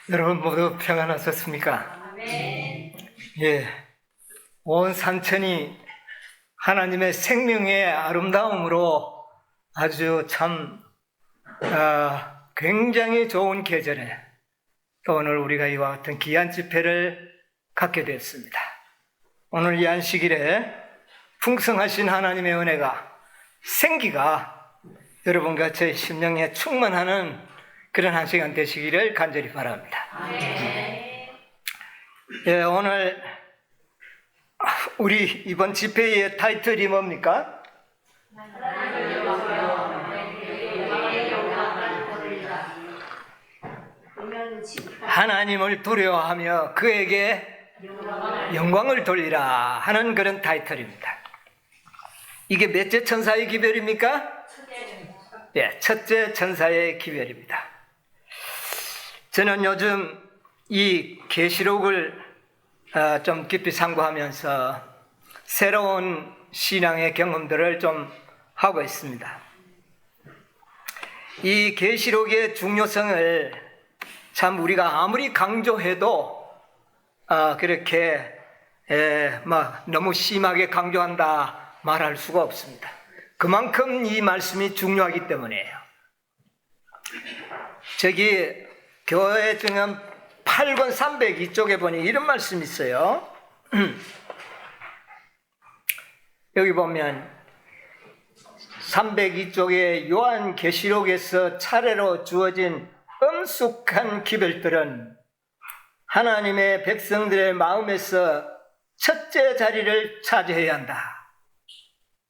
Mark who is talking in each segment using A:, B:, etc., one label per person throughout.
A: 여러분 모두 평안하셨습니까? 예, 온 산천이 하나님의 생명의 아름다움으로 아주 참 굉장히 좋은 계절에 또 오늘 우리가 이와 같은 귀한 집회를 갖게 됐습니다. 오늘 이 안식일에 풍성하신 하나님의 은혜가 생기가 여러분과 제 심령에 충만하는 그런 한 시간 되시기를 간절히 바랍니다. 예, 오늘 우리 이번 집회의 타이틀이 뭡니까? 하나님을 두려워하며 그에게 영광을 돌리라 하는 그런 타이틀입니다. 이게 몇째 천사의 기별입니까? 예, 첫째 천사의 기별입니다. 저는 요즘 이 계시록을 좀 깊이 상고하면서 새로운 신앙의 경험들을 좀 하고 있습니다. 이 계시록의 중요성을 참 우리가 아무리 강조해도 그렇게 너무 심하게 강조한다 말할 수가 없습니다. 그만큼 이 말씀이 중요하기 때문이에요. 저기 교회 증언 8권 302쪽에 보니 이런 말씀이 있어요. 여기 보면 302쪽에 요한계시록에서 차례로 주어진 엄숙한 기별들은 하나님의 백성들의 마음에서 첫째 자리를 차지해야 한다.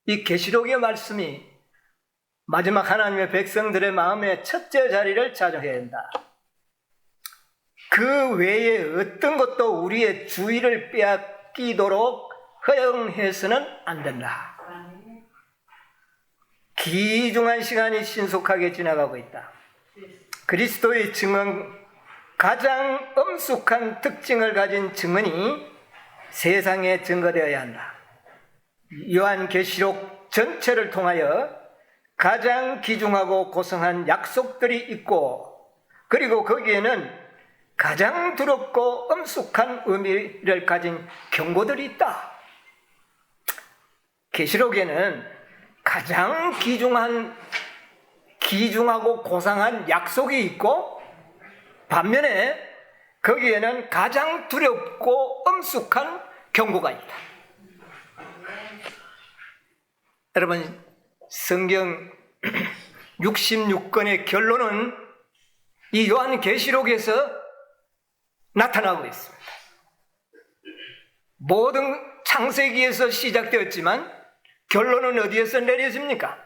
A: 이 계시록의 말씀이 마지막 하나님의 백성들의 마음에 첫째 자리를 차지해야 한다. 그 외에 어떤 것도 우리의 주의를 빼앗기도록 허용해서는 안 된다. 귀중한 시간이 신속하게 지나가고 있다. 그리스도의 증언, 가장 엄숙한 특징을 가진 증언이 세상에 증거되어야 한다. 요한계시록 전체를 통하여 가장 귀중하고 고성한 약속들이 있고, 그리고 거기에는 가장 두렵고 엄숙한 의미를 가진 경고들이 있다. 계시록에는 가장 귀중하고 고상한 약속이 있고, 반면에 거기에는 가장 두렵고 엄숙한 경고가 있다. 여러분, 성경 66권의 결론은 이 요한계시록에서 나타나고 있습니다. 모든 창세기에서 시작되었지만 결론은 어디에서 내려집니까?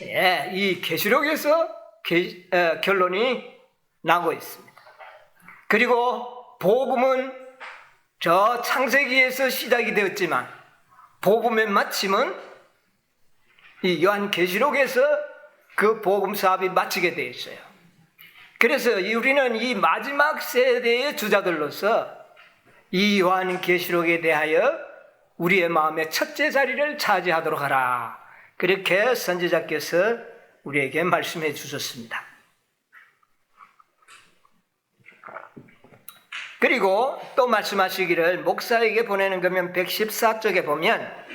A: 예, 이 계시록에서 결론이 나고 있습니다. 그리고 복음은 저 창세기에서 시작이 되었지만 복음의 마침은 이 요한계시록에서 그 복음 사업이 마치게 되어 있어요. 그래서 우리는 이 마지막 세대의 주자들로서 이 요한계시록에 대하여 우리의 마음의 첫째 자리를 차지하도록 하라. 그렇게 선지자께서 우리에게 말씀해 주셨습니다. 그리고 또 말씀하시기를 목사에게 보내는 거면 114쪽에 보면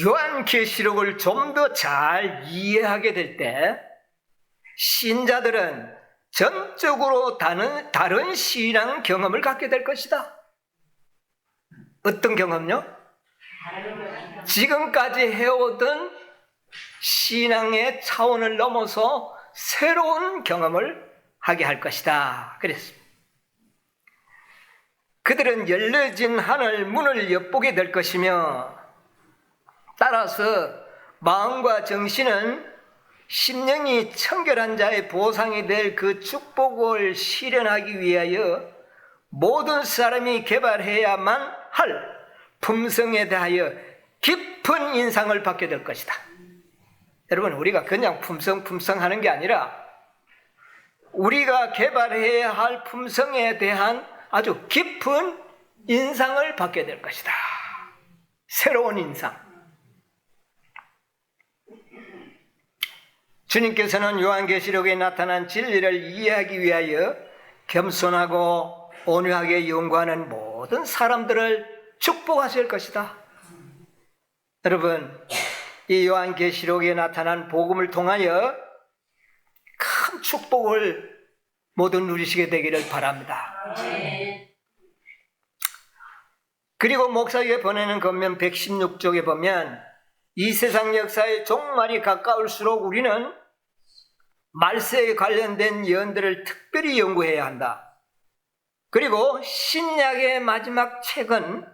A: 요한계시록을 좀 더 잘 이해하게 될 때 신자들은 전적으로 다른 신앙 경험을 갖게 될 것이다. 어떤 경험요? 지금까지 해오던 신앙의 차원을 넘어서 새로운 경험을 하게 할 것이다. 그랬습니다. 그들은 열려진 하늘 문을 엿보게 될 것이며, 따라서 마음과 정신은 심령이 청결한 자의 보상이 될 그 축복을 실현하기 위하여 모든 사람이 개발해야만 할 품성에 대하여 깊은 인상을 받게 될 것이다. 여러분, 우리가 그냥 품성 하는 게 아니라 우리가 개발해야 할 품성에 대한 아주 깊은 인상을 받게 될 것이다. 새로운 인상. 주님께서는 요한계시록에 나타난 진리를 이해하기 위하여 겸손하고 온유하게 연구하는 모든 사람들을 축복하실 것이다. 여러분, 이 요한계시록에 나타난 복음을 통하여 큰 축복을 모두 누리시게 되기를 바랍니다. 그리고 목사에게 보내는 권면 116쪽에 보면 이 세상 역사의 종말이 가까울수록 우리는 말세에 관련된 예언들을 특별히 연구해야 한다. 그리고 신약의 마지막 책은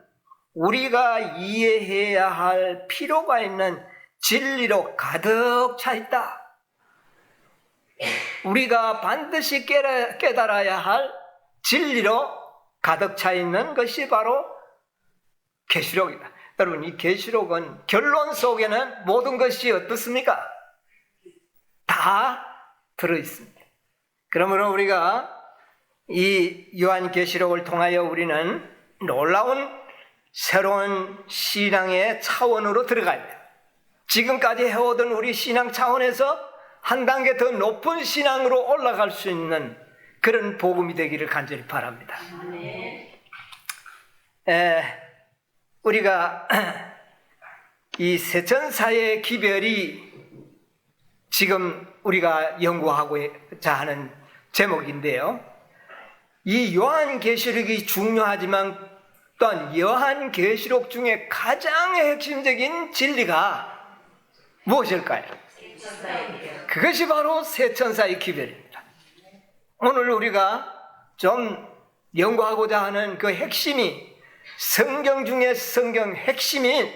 A: 우리가 이해해야 할 필요가 있는 진리로 가득 차 있다. 우리가 반드시 깨달아야 할 진리로 가득 차 있는 것이 바로 계시록이다. 여러분, 이 계시록은 결론 속에는 모든 것이 어떻습니까? 다 들어있습니다. 그러므로 우리가 이 요한계시록을 통하여 우리는 놀라운 새로운 신앙의 차원으로 들어가야 돼요. 지금까지 해오던 우리 신앙 차원에서 한 단계 더 높은 신앙으로 올라갈 수 있는 그런 복음이 되기를 간절히 바랍니다. 우리가 이 세천사의 기별이 지금 우리가 연구하고자 하는 제목인데요. 이 요한계시록이 중요하지만 또한 요한계시록 중에 가장 핵심적인 진리가 무엇일까요? 그것이 바로 세천사의 기별입니다. 오늘 우리가 좀 연구하고자 하는 그 핵심이 성경 중에 성경 핵심인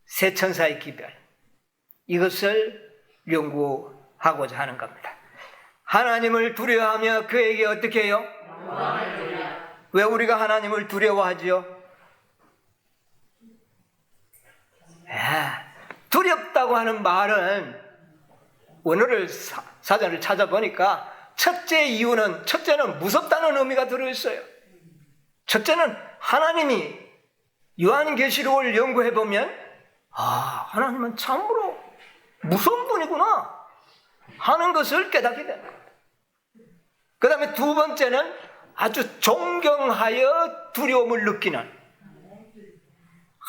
A: 세천사의 기별, 이것을 연구하고자 하는 겁니다. 하나님을 두려워하며 그에게 어떻게 해요? 왜 우리가 하나님을 두려워하지요? 두렵다고 하는 말은 원어를 사전을 찾아보니까 첫째는 무섭다는 의미가 들어있어요. 첫째는 하나님이 요한계시록을 연구해보면 하나님은 참으로 무서운 분이구나 하는 것을 깨닫게 됩니다. 그 다음에 두 번째는 아주 존경하여 두려움을 느끼는,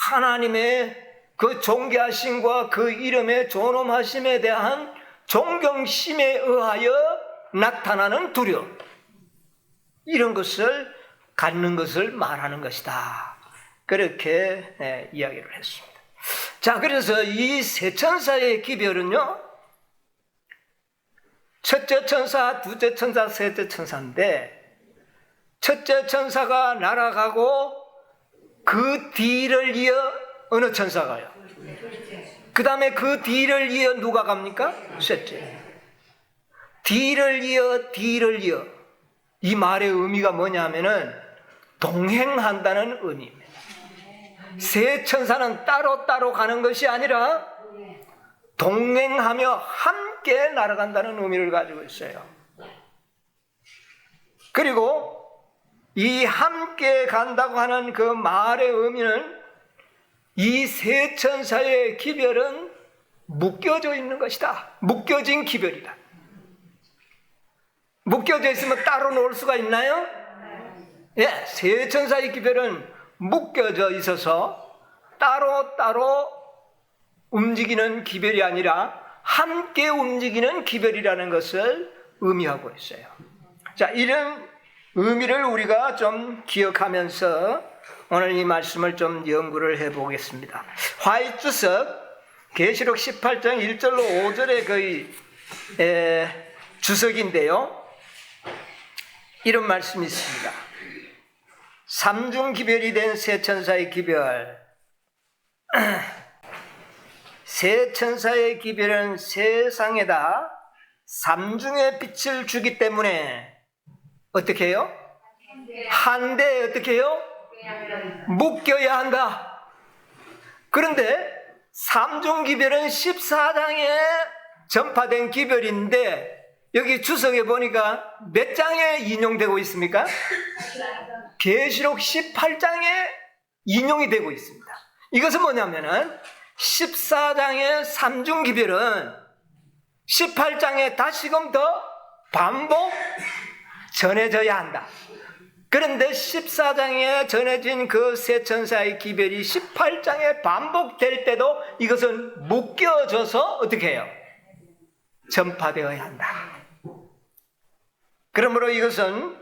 A: 하나님의 그 존귀하심과 그 이름의 존엄하심에 대한 존경심에 의하여 나타나는 두려움, 이런 것을 갖는 것을 말하는 것이다. 그렇게 이야기를 했습니다. 자, 그래서 이 세 천사의 기별은요, 첫째 천사, 둘째 천사, 셋째 천사인데, 첫째 천사가 날아가고 그 뒤를 이어 어느 천사가요? 그 다음에 그 뒤를 이어 누가 갑니까? 셋째. 뒤를 이어. 이 말의 의미가 뭐냐면은 동행한다는 의미입니다. 세 천사는 따로따로 가는 것이 아니라 동행하며 함께 날아간다는 의미를 가지고 있어요. 그리고 이 함께 간다고 하는 그 말의 의미는 이 세 천사의 기별은 묶여져 있는 것이다. 묶여진 기별이다. 묶여져 있으면 따로 놓을 수가 있나요? 세 천사의 기별은 묶여져 있어서 따로 움직이는 기별이 아니라 함께 움직이는 기별이라는 것을 의미하고 있어요. 자, 이런 의미를 우리가 좀 기억하면서 오늘 이 말씀을 좀 연구를 해보겠습니다. 화이트석 계시록 18장 1절로 5절의 그 주석인데요. 이런 말씀이 있습니다. 삼중 기별이 된 세 천사의 기별. 세 천사의 기별은 세상에다 삼중의 빛을 주기 때문에 어떻게 해요? 한데 어떻게 해요? 묶여야 한다. 그런데 삼중 기별은 14장에 전파된 기별인데 여기 주석에 보니까 몇 장에 인용되고 있습니까? 계시록 18장에 인용이 되고 있습니다. 이것은 뭐냐면은 14장의 삼중 기별은 18장에 다시금 더 반복 전해져야 한다. 그런데 14장에 전해진 그 세 천사의 기별이 18장에 반복될 때도 이것은 묶여져서 어떻게 해요? 전파되어야 한다. 그러므로 이것은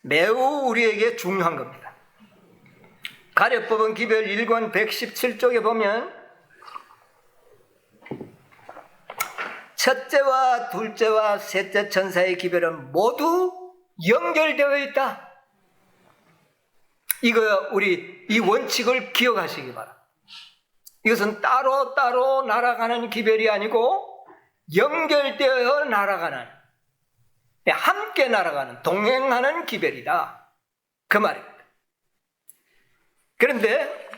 A: 매우 우리에게 중요한 겁니다. 가려법은 기별 1권 117쪽에 보면 첫째와 둘째와 셋째 천사의 기별은 모두 연결되어 있다. 이거 우리 이 원칙을 기억하시기 바랍니다. 이것은 따로 날아가는 기별이 아니고 연결되어 날아가는, 함께 날아가는, 동행하는 기별이다. 그 말입니다. 그런데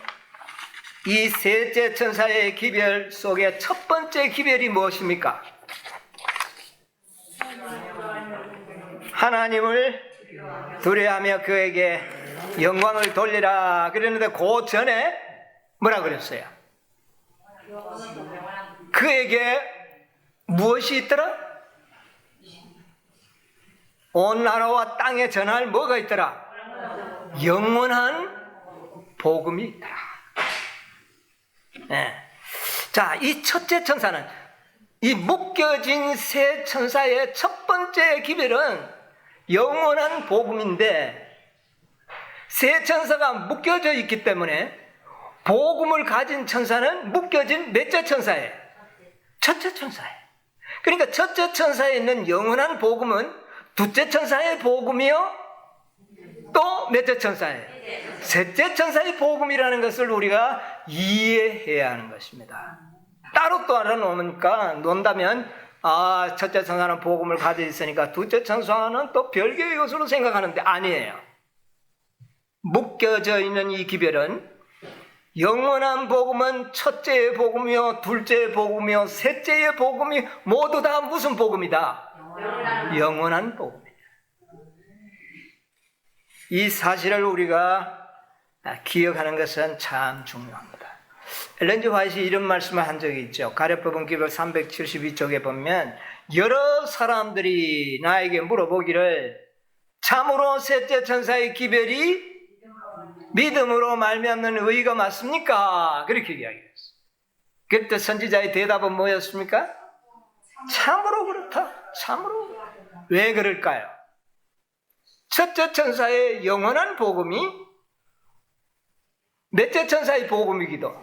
A: 이 셋째 천사의 기별 속에 첫 번째 기별이 무엇입니까? 하나님을 두려워하며 그에게 영광을 돌리라. 그랬는데 그 전에 뭐라 그랬어요? 그에게 무엇이 있더라? 온 나라와 땅에 전할 뭐가 있더라? 영원한 복음이 있다. 네. 자, 이 첫째 천사는, 이 묶여진 세 천사의 첫 번째 기별은 영원한 복음인데, 세 천사가 묶여져 있기 때문에 복음을 가진 천사는 묶여진 몇째 천사예요? 첫째 천사예요. 그러니까 첫째 천사에 있는 영원한 복음은 둘째 천사의 복음이요, 또 몇째 천사예요? 셋째 천사의 복음이라는 것을 우리가 이해해야 하는 것입니다. 따로 알아놓으니까 논다면 첫째 천사는 복음을 가지고 있으니까 둘째 천사는 또 별개의 것으로 생각하는데 아니에요. 묶여져 있는 이 기별은 영원한 복음은 첫째의 복음이요, 둘째의 복음이요, 셋째의 복음이 모두 다 무슨 복음이다? 영원한 복음이다. 이 사실을 우리가 기억하는 것은 참 중요합니다. 엘렌 G 화이트이 이런 말씀을 한 적이 있죠. 가려법은 기별 372쪽에 보면 여러 사람들이 나에게 물어보기를 참으로 셋째 천사의 기별이 믿음으로 말미암는 의가 맞습니까? 그렇게 이야기했어요. 그때 선지자의 대답은 뭐였습니까? 참으로 그렇다. 참으로 그렇다. 왜 그럴까요? 첫째 천사의 영원한 복음이 몇째 천사의 복음이기도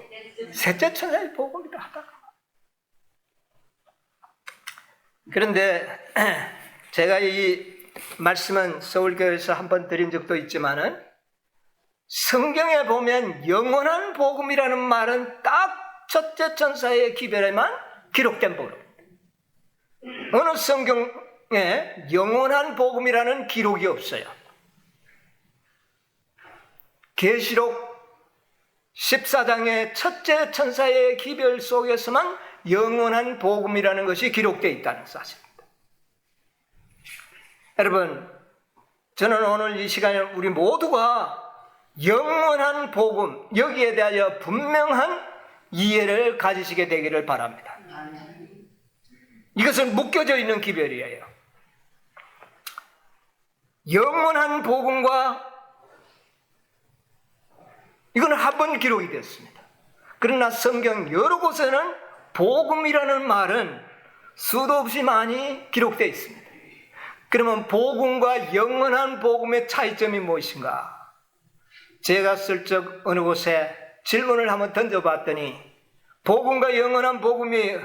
A: 셋째 천사의 복음이다 하다. 그런데 제가 이 말씀은 서울교회에서 한번 드린 적도 있지만은 성경에 보면 영원한 복음이라는 말은 딱 첫째 천사의 기별에만 기록된 복음입니다. 어느 성경에 영원한 복음이라는 기록이 없어요. 계시록 14장의 첫째 천사의 기별 속에서만 영원한 복음이라는 것이 기록되어 있다는 사실입니다. 여러분, 저는 오늘 이 시간에 우리 모두가 영원한 복음, 여기에 대하여 분명한 이해를 가지시게 되기를 바랍니다. 이것은 묶여져 있는 기별이에요. 영원한 복음과 이거는 한 번 기록이 됐습니다. 그러나 성경 여러 곳에는 복음이라는 말은 수도 없이 많이 기록되어 있습니다. 그러면 복음과 영원한 복음의 차이점이 무엇인가? 제가 슬쩍 어느 곳에 질문을 한번 던져봤더니 복음과 영원한 복음이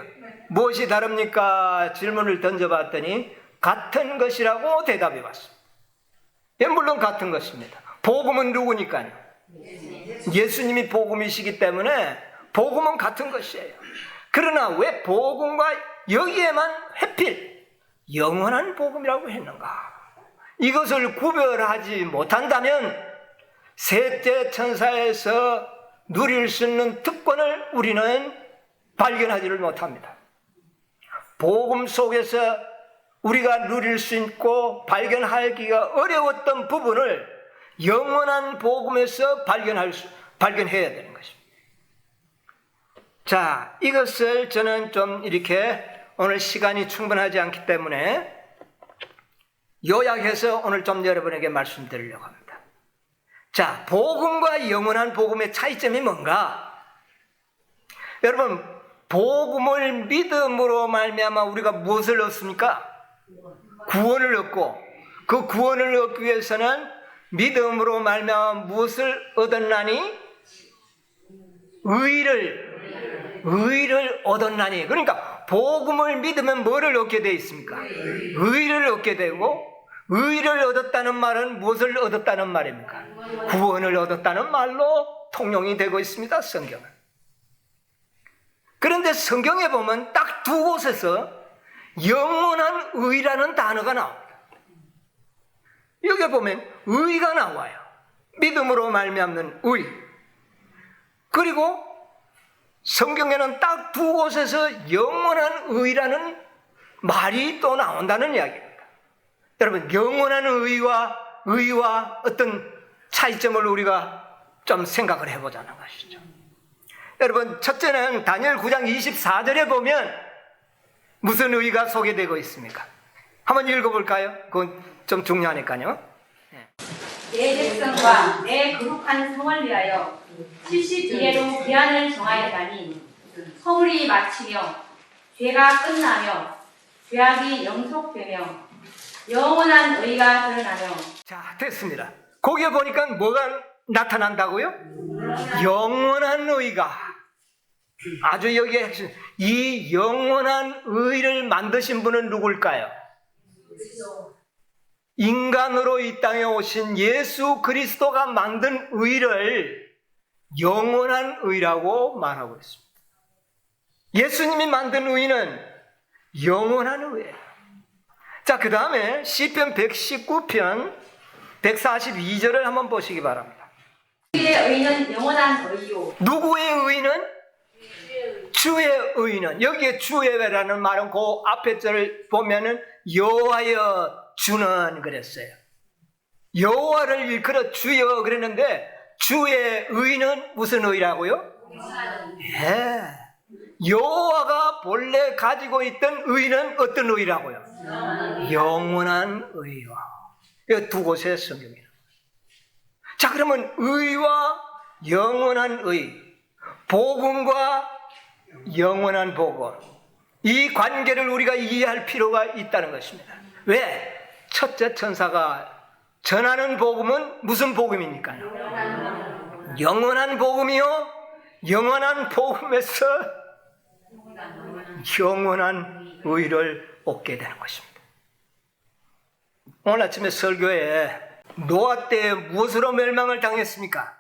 A: 무엇이 다릅니까? 질문을 던져봤더니 같은 것이라고 대답해 왔습니다. 예, 물론 같은 것입니다. 복음은 누구니까요? 예수님이 복음이시기 때문에 복음은 같은 것이에요. 그러나 왜 복음과 여기에만 하필 영원한 복음이라고 했는가? 이것을 구별하지 못한다면 셋째 천사에서 누릴 수 있는 특권을 우리는 발견하지를 못합니다. 복음 속에서 우리가 누릴 수 있고 발견하기가 어려웠던 부분을 영원한 복음에서 발견해야 되는 것입니다. 자, 이것을 저는 좀 이렇게 오늘 시간이 충분하지 않기 때문에 요약해서 오늘 좀 여러분에게 말씀드리려고 합니다. 자, 복음과 영원한 복음의 차이점이 뭔가? 여러분, 복음을 믿음으로 말미암아 우리가 무엇을 얻습니까? 구원을 얻고, 그 구원을 얻기 위해서는 믿음으로 말미암아 무엇을 얻었나니? 의를 얻었나니. 그러니까 복음을 믿으면 뭐를 얻게 되어 있습니까? 의를 얻게 되고, 의를 얻었다는 말은 무엇을 얻었다는 말입니까? 구원을 얻었다는 말로 통용이 되고 있습니다, 성경은. 그런데 성경에 보면 딱 두 곳에서 영원한 의라는 단어가 나옵니다. 여기 보면 의가 나와요. 믿음으로 말미암는 의. 그리고 성경에는 딱 두 곳에서 영원한 의라는 말이 또 나온다는 이야기입니다. 여러분, 영원한 의와 어떤 차이점을 우리가 좀 생각을 해보자는 것이죠. 여러분, 첫째는 다니엘 9장 24절에 보면 무슨 의가 소개되고 있습니까? 한번 읽어볼까요? 그건 좀 중요하니까요.
B: 내 백성과 내 거룩한 성을 위하여 70일에도 기한을 정하였다니 허물이 마치며 죄가 끝나며 죄악이 영속되며 영원한 의가 드러나며. 자,
A: 됐습니다. 거기에 보니까 뭐가 나타난다고요? 영원한 의가. 아주 여기에 핵심. 이 영원한 의를 만드신 분은 누굴까요? 인간으로 이 땅에 오신 예수 그리스도가 만든 의를 영원한 의라고 말하고 있습니다. 예수님이 만든 의는 영원한 의예요. 자, 그 다음에 시편 119편 142절을 한번 보시기 바랍니다.
B: 주의 의는 영원한 의요.
A: 누구의 의는? 주의 의는. 여기에 주의라는 말은 그 앞에 절을 보면은 여호와여 주는 그랬어요. 여호와를 일컬어 주여 그랬는데 주의 의는 무슨 의라고요? 예. 여호와가 본래 가지고 있던 의는 어떤 의라고요? 영원한 의요. 이 두 곳의 성경이에요. 자, 그러면 의와 영원한 의, 복음과 영원한 복음, 이 관계를 우리가 이해할 필요가 있다는 것입니다. 왜? 첫째 천사가 전하는 복음은 무슨 복음입니까? 영원한 복음이요. 영원한 복음에서 영원한 의를 얻게 되는 것입니다. 오늘 아침에 설교에 노아 때 무엇으로 멸망을 당했습니까?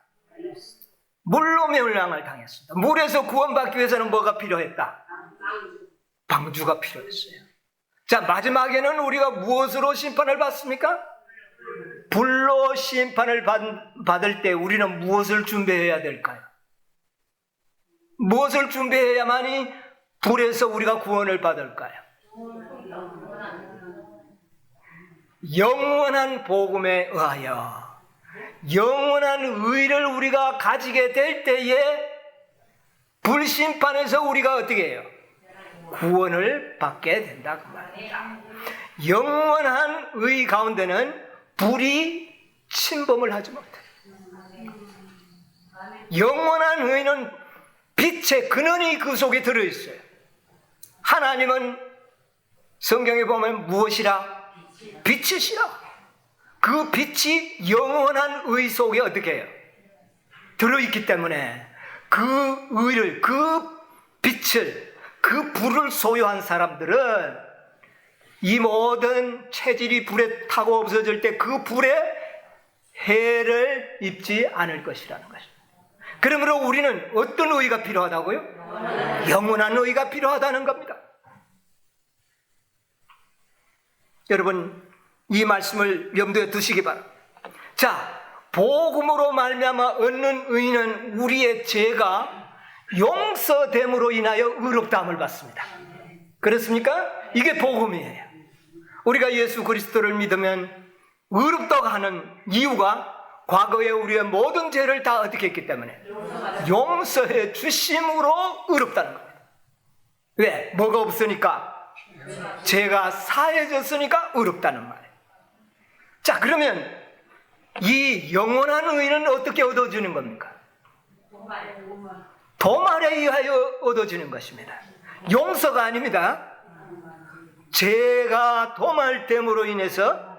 A: 물로 멸망을 당했습니다. 물에서 구원받기 위해서는 뭐가 필요했다? 방주가 필요했어요. 자, 마지막에는 우리가 무엇으로 심판을 받습니까? 불로 심판을 받을 때 우리는 무엇을 준비해야 될까요? 무엇을 준비해야만이 불에서 우리가 구원을 받을까요? 영원한 복음에 의하여 영원한 의를 우리가 가지게 될 때에 불심판에서 우리가 어떻게 해요? 구원을 받게 된다 그 말입니다. 영원한 의 가운데는 불이 침범을 하지 못해요. 영원한 의는 빛의 근원이 그 속에 들어있어요. 하나님은 성경에 보면 무엇이라? 빛이시라. 그 빛이 영원한 의 속에 어떻게 해요? 들어있기 때문에 그 의를, 그 빛을, 그 불을 소유한 사람들은 이 모든 체질이 불에 타고 없어질 때 그 불에 해를 입지 않을 것이라는 것입니다. 그러므로 우리는 어떤 의가 필요하다고요? 영원한 의가 필요하다는 겁니다. 여러분, 이 말씀을 염두에 두시기 바랍니다. 자, 복음으로 말미암아 얻는 의는 우리의 죄가 용서됨으로 인하여 의롭다함을 받습니다. 그렇습니까? 이게 복음이에요. 우리가 예수 그리스도를 믿으면 의롭다고 하는 이유가 과거에 우리의 모든 죄를 다 어떻게 했기 때문에 용서해 주심으로 의롭다는 겁니다. 왜? 뭐가 없으니까? 죄가 사해졌으니까 의롭다는 말이에요. 자, 그러면 이 영원한 의는 어떻게 얻어지는 겁니까? 도말에 의하여 얻어지는 것입니다. 용서가 아닙니다. 죄가 도말됨으로 인해서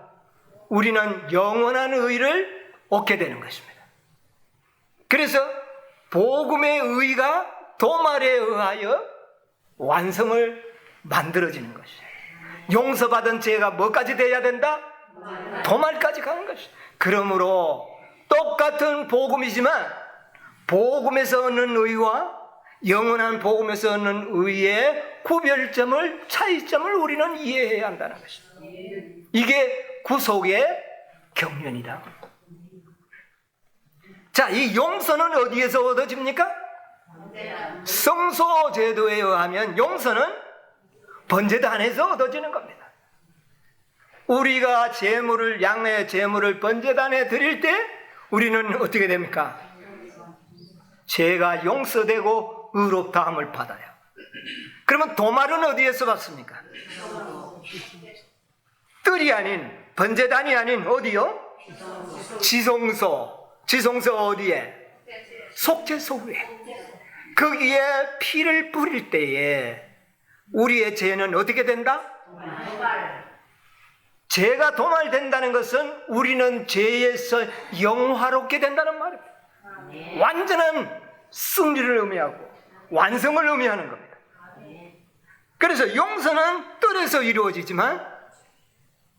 A: 우리는 영원한 의를 얻게 되는 것입니다. 그래서 복음의 의가 도말에 의하여 완성을 만들어지는 것이에요. 용서받은 죄가 뭐까지 돼야 된다? 도말까지 가는 것이에요. 그러므로 똑같은 복음이지만 복음에서 얻는 의와 영원한 복음에서 얻는 의의 구별점을, 차이점을 우리는 이해해야 한다는 것입니다. 이게 구속의 경륜이다. 자, 이 용서는 어디에서 얻어집니까? 성소 제도에 의하면 용서는 번제단에서 얻어지는 겁니다. 우리가 제물을, 양의 제물을 번제단에 드릴 때 우리는 어떻게 됩니까? 죄가 용서되고 의롭다함을 받아요. 그러면 도말은 어디에서 받습니까? 뜰이 아닌, 번제단이 아닌 어디요? 지성소. 지성소 어디에? 속죄소 위에. 거기에 피를 뿌릴 때에 우리의 죄는 어떻게 된다? 죄가 도말된다는 것은 우리는 죄에서 영화롭게 된다는 말입니다. 완전한 승리를 의미하고 완성을 의미하는 겁니다. 그래서 용서는 뜰에서 이루어지지만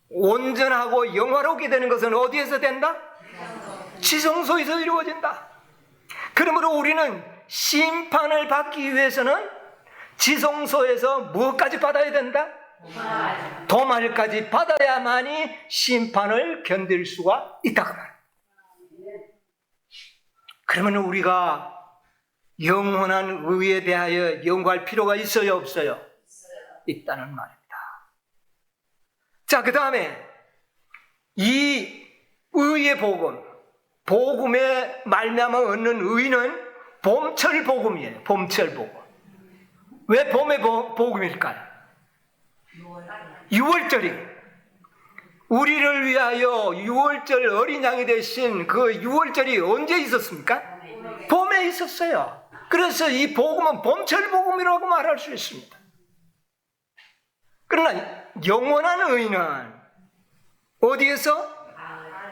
A: 온전하고 영화롭게 되는 것은 어디에서 된다? 지성소에서 이루어진다. 그러므로 우리는 심판을 받기 위해서는 지성소에서 무엇까지 받아야 된다? 도말까지 받아야만이 심판을 견딜 수가 있다고 말합니다. 그러면 우리가 영원한 의에 대하여 연구할 필요가 있어요, 없어요? 있다는 말입니다. 자, 그 다음에 이 의의 복음, 복음에 말미암아 얻는 의는 봄철 복음이에요. 봄철 복음. 왜 봄의 복음일까요? 6월절이 우리를 위하여 6월절 어린 양이 되신 그 6월절이 언제 있었습니까? 봄에 있었어요. 그래서 이 복음은 봄철 복음이라고 말할 수 있습니다. 그러나 영원한 의는 어디에서?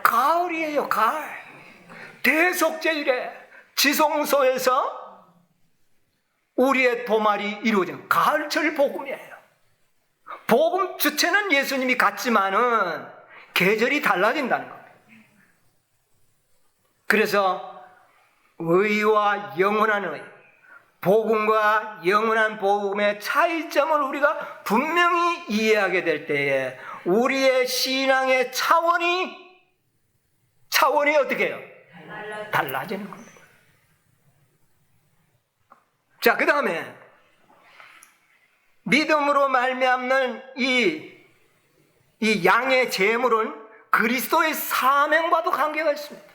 A: 가을이에요. 가을. 대속죄일에 지성소에서 우리의 도말이 이루어진 가을철 복음이에요. 복음 주체는 예수님이 같지만은 계절이 달라진다는 겁니다. 그래서 의와 영원한 의, 복음과 영원한 복음의 차이점을 우리가 분명히 이해하게 될 때에 우리의 신앙의 차원이 어떻게 해요? 달라지는 겁니다. 자, 그 다음에 믿음으로 말미암는 이 양의 제물은 그리스도의 사명과도 관계가 있습니다.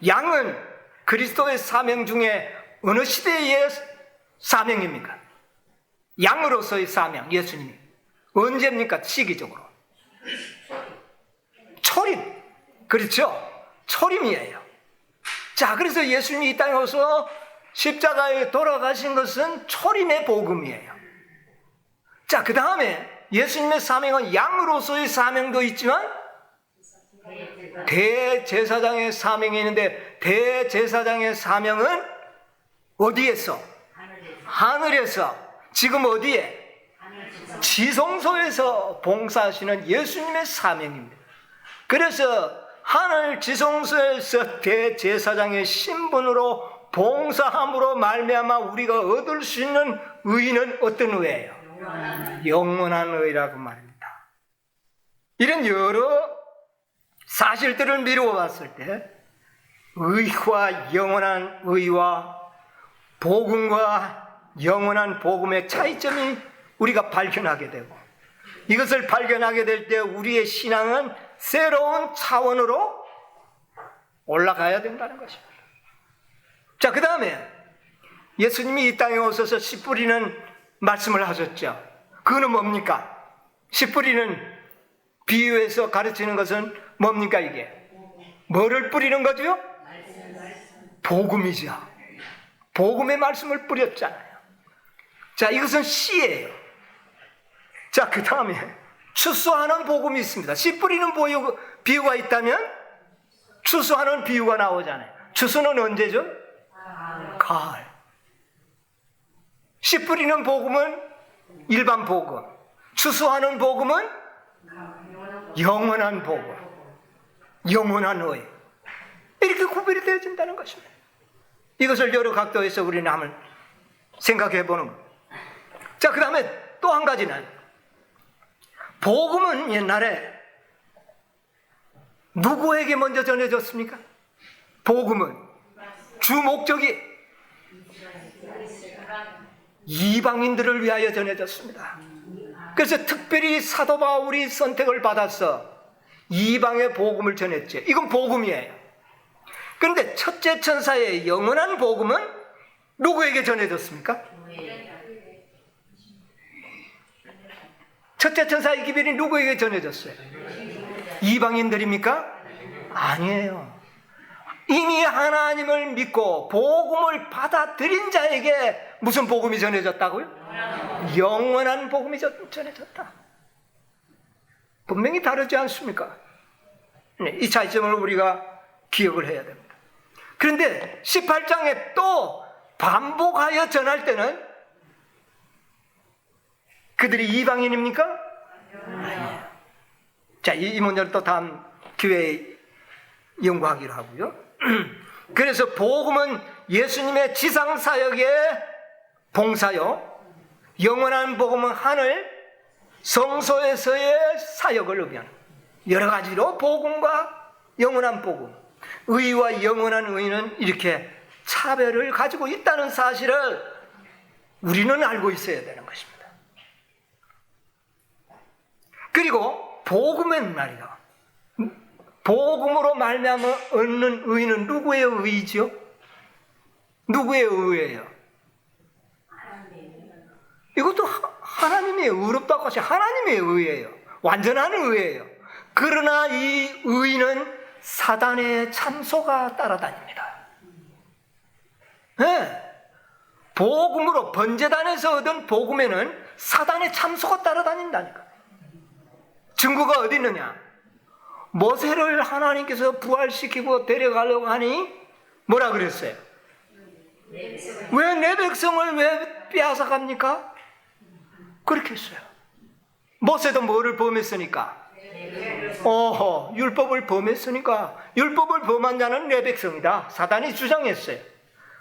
A: 양은 그리스도의 사명 중에 어느 시대의 사명입니까? 양으로서의 사명, 예수님이 언제입니까? 시기적으로 초림, 그렇죠? 초림이에요. 자, 그래서 예수님이 이 땅에 와서 십자가에 돌아가신 것은 초림의 복음이에요. 자, 그 다음에 예수님의 사명은 양으로서의 사명도 있지만 대제사장의 사명이 있는데 대제사장의 사명은 어디에서? 하늘에서. 지금 어디에? 지성소에서 봉사하시는 예수님의 사명입니다. 그래서 하늘 지성소에서 대제사장의 신분으로 봉사함으로 말미암아 우리가 얻을 수 있는 의는 어떤 의예요? 영원한 의라고 말입니다. 이런 여러 사실들을 미루어 봤을 때 의와 영원한 의와 복음과 영원한 복음의 차이점이 우리가 발견하게 되고 이것을 발견하게 될 때 우리의 신앙은 새로운 차원으로 올라가야 된다는 것입니다. 자, 그 다음에 예수님이 이 땅에 오셔서 씨 뿌리는 말씀을 하셨죠. 그거는 뭡니까? 씨 뿌리는 비유에서 가르치는 것은 뭡니까 이게? 뭐를 뿌리는 거죠? 복음이죠. 복음의 말씀을 뿌렸잖아요. 자, 이것은 씨예요. 자, 그 다음에 추수하는 복음이 있습니다. 씨 뿌리는 비유가 있다면 추수하는 비유가 나오잖아요. 추수는 언제죠? 가을. 씨 뿌리는 복음은 일반 복음, 추수하는 복음은 영원한 복음, 영원한 의. 이렇게 구별이 되어진다는 것입니다. 이것을 여러 각도에서 우리는 한번 생각해 보는 것. 자, 그 다음에 또 한 가지는 복음은 옛날에 누구에게 먼저 전해졌습니까? 복음은 주 목적이 이방인들을 위하여 전해졌습니다. 그래서 특별히 사도 바울이 선택을 받아서 이방의 복음을 전했죠. 이건 복음이에요. 그런데 첫째 천사의 영원한 복음은 누구에게 전해졌습니까? 첫째 천사의 기별이 누구에게 전해졌어요? 이방인들입니까? 아니에요. 이미 하나님을 믿고 복음을 받아들인 자에게 무슨 복음이 전해졌다고요? 영원한 복음이 전해졌다. 분명히 다르지 않습니까? 이 차이점을 우리가 기억을 해야 됩니다. 그런데 18장에 또 반복하여 전할 때는 그들이 이방인입니까? 아니에요. 자, 이 문제를 또 다음 기회에 연구하기로 하고요. 그래서 복음은 예수님의 지상사역의 봉사요, 영원한 복음은 하늘 성소에서의 사역을 의미하는 여러 가지로 복음과 영원한 복음, 의와 영원한 의는 이렇게 차별을 가지고 있다는 사실을 우리는 알고 있어야 되는 것입니다. 그리고 복음은 말이다, 복음으로 말미암아 얻는 의는 누구의 의죠? 누구의 의예요? 이것도 하나님의 의롭다고 하시 하나님의 의예요. 완전한 의예요. 그러나 이 의는 사단의 참소가 따라다닙니다. 네. 복음으로 번제단에서 얻은 복음에는 사단의 참소가 따라다닌다니까. 증거가 어디 있느냐? 모세를 하나님께서 부활시키고 데려가려고 하니 뭐라 그랬어요? 왜 내 백성을 왜 빼앗아갑니까? 그렇게 했어요. 모세도 뭐를 범했으니까? 율법을 범했으니까 율법을 범한 자는 내 백성이다. 사단이 주장했어요.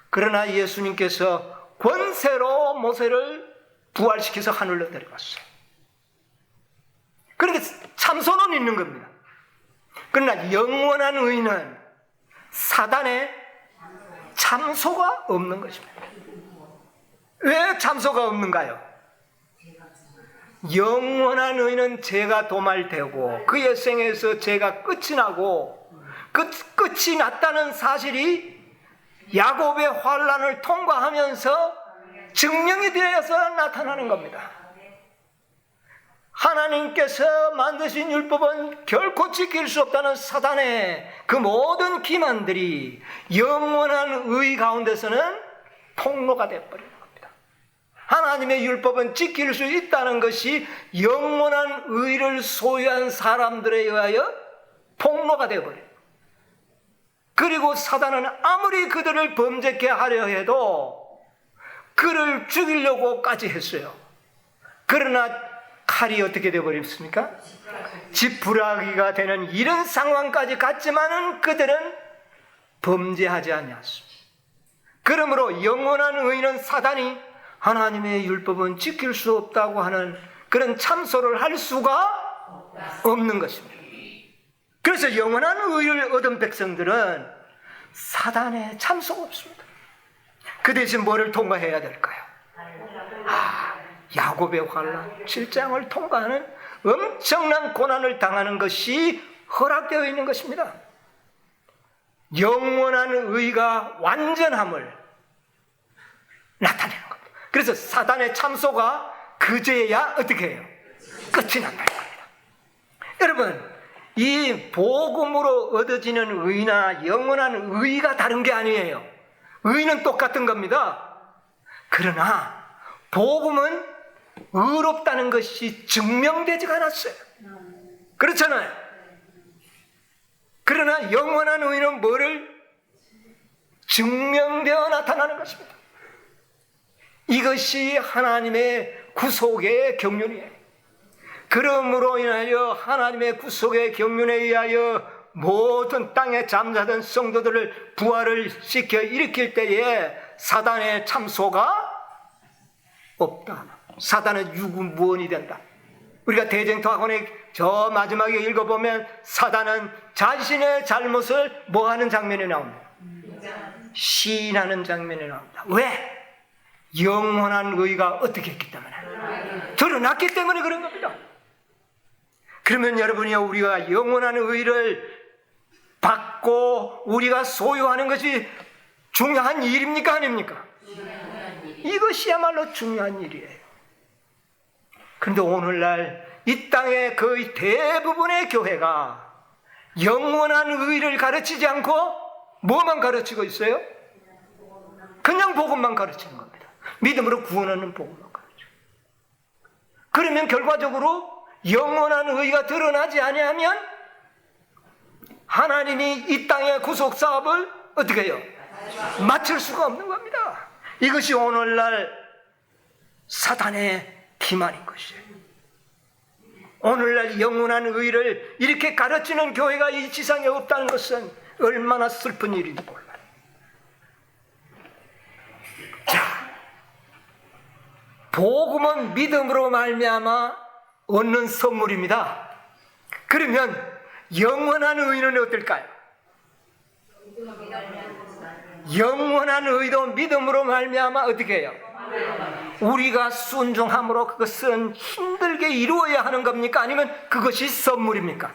A: 그러나 예수님께서 권세로 모세를 부활시켜서 하늘로 데려갔어요. 그러니까 참소는 있는 겁니다. 그러나 영원한 의는 사단의 참소가 없는 것입니다. 왜 참소가 없는가요? 영원한 의는 죄가 도말되고 그의 생에서 죄가 끝이 나고 끝이 났다는 사실이 야곱의 환난을 통과하면서 증명이 되어서 나타나는 겁니다. 하나님께서 만드신 율법은 결코 지킬 수 없다는 사단의 그 모든 기만들이 영원한 의 가운데서는 폭로가 되어버리는 겁니다. 하나님의 율법은 지킬 수 있다는 것이 영원한 의를 소유한 사람들에 의하여 폭로가 되어버려요. 그리고 사단은 아무리 그들을 범죄케 하려 해도 그를 죽이려고까지 했어요. 그러나 칼이 어떻게 되어버렸습니까? 지푸라기가 되는 이런 상황까지 갔지만은 그들은 범죄하지 않았습니다. 그러므로 영원한 의는 사단이 하나님의 율법은 지킬 수 없다고 하는 그런 참소를 할 수가 없는 것입니다. 그래서 영원한 의를 얻은 백성들은 사단의 참소가 없습니다. 그 대신 뭐를 통과해야 될까요? 야곱의 환난 7장을 통과하는 엄청난 고난을 당하는 것이 허락되어 있는 것입니다. 영원한 의가 완전함을 나타내는 겁니다. 그래서 사단의 참소가 그제야 어떻게 해요? 끝이 난다는 겁니다. 여러분, 이 복음으로 얻어지는 의나 영원한 의가 다른 게 아니에요. 의는 똑같은 겁니다. 그러나 복음은 의롭다는 것이 증명되지가 않았어요. 그렇잖아요. 그러나 영원한 의는 뭐를 증명되어 나타나는 것입니다. 이것이 하나님의 구속의 경륜이에요. 그러므로 인하여 하나님의 구속의 경륜에 의하여 모든 땅에 잠자던 성도들을 부활을 시켜 일으킬 때에 사단의 참소가 없다. 사단은 유구무원이 된다. 우리가 대쟁투학원에 저 마지막에 읽어보면 사단은 자신의 잘못을 뭐하는 장면이 나옵니다. 시인하는 장면이 나옵니다. 왜? 영원한 의가 어떻게 했기 때문에, 드러났기 때문에 그런 겁니다. 그러면 여러분이요, 우리가 영원한 의를 받고 우리가 소유하는 것이 중요한 일입니까? 아닙니까? 이것이야말로 중요한 일이에요. 그런데 오늘날 이 땅의 거의 대부분의 교회가 영원한 의를 가르치지 않고 뭐만 가르치고 있어요? 그냥 복음만 가르치는 겁니다. 믿음으로 구원하는 복음만 가르치고. 그러면 결과적으로 영원한 의가 드러나지 아니하면 하나님이 이 땅의 구속 사업을 어떻게 해요? 마칠 수가 없는 겁니다. 이것이 오늘날 사단의 기만인 것이에요. 오늘날 영원한 의를 이렇게 가르치는 교회가 이 지상에 없다는 것은 얼마나 슬픈 일인지 몰라요. 자, 복음은 믿음으로 말미암아 얻는 선물입니다. 그러면 영원한 의는 어떨까요? 영원한 의도 믿음으로 말미암아 어떻게 해요? 우리가 순종함으로 그것은 힘들게 이루어야 하는 겁니까? 아니면 그것이 선물입니까?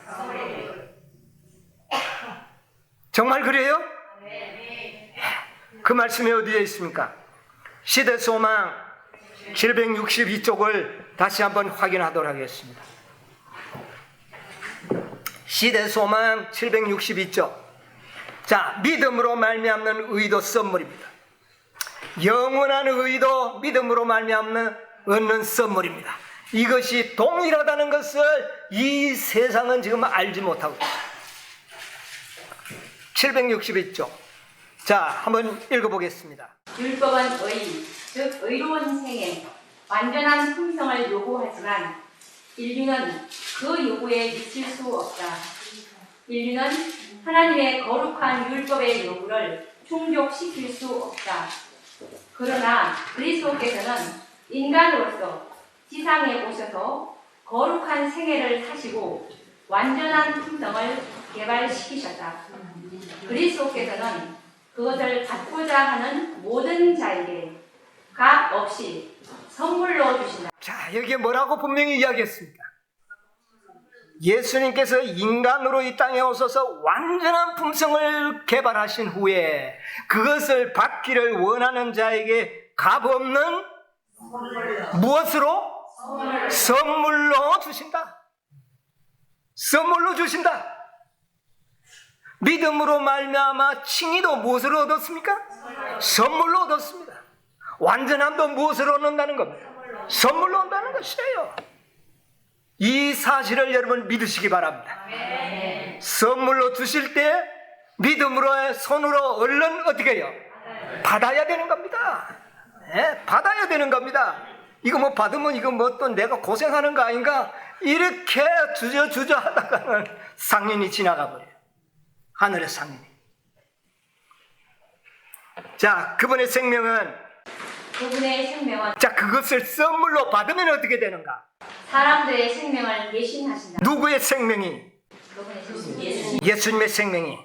A: 정말 그래요? 그 말씀이 어디에 있습니까? 시대소망 762쪽을 다시 한번 확인하도록 하겠습니다. 시대소망 762쪽. 자, 믿음으로 말미암는 의도 선물입니다. 영원한 의도 믿음으로 말미암는 얻는 선물입니다. 이것이 동일하다는 것을 이 세상은 지금 알지 못하고 있어요. 762쪽. 자, 한번 읽어보겠습니다.
B: 율법은 의, 즉 의로운 생애, 완전한 품성을 요구하지만 인류는 그 요구에 미칠 수 없다. 인류는 하나님의 거룩한 율법의 요구를 충족시킬 수 없다. 그러나 그리스도께서는 인간으로서 지상에 오셔서 거룩한 생애를 사시고 완전한 품성을 개발시키셨다. 그리스도께서는 그것을 받고자 하는 모든 자에게 값 없이 선물로 주신다.
A: 자, 여기에 뭐라고 분명히 이야기했습니까? 예수님께서 인간으로 이 땅에 오셔서 완전한 품성을 개발하신 후에 그것을 받기를 원하는 자에게 값없는 무엇으로? 선물로 주신다. 선물로 주신다. 믿음으로 말미암아 칭의도 무엇으로 얻었습니까? 선물로 얻었습니다. 완전함도 무엇으로 얻는다는 겁니다? 선물로 얻는다는 것이에요. 이 사실을 여러분 믿으시기 바랍니다. 선물로 주실 때 믿음으로 손으로 얼른 어떻게 해요? 받아야 되는 겁니다. 네, 받아야 되는 겁니다. 이거 뭐 받으면 이거 뭐 또 내가 고생하는 거 아닌가? 이렇게 주저주저 하다가는 상인이 지나가 버려요. 하늘의 상인이. 자, 그분의 생명은 자, 그것을 선물로 받으면 어떻게 되는가?
B: 사람들의 생명을 대신하신다.
A: 누구의 생명이?
B: 그분의 생명.
A: 예수님의 생명이.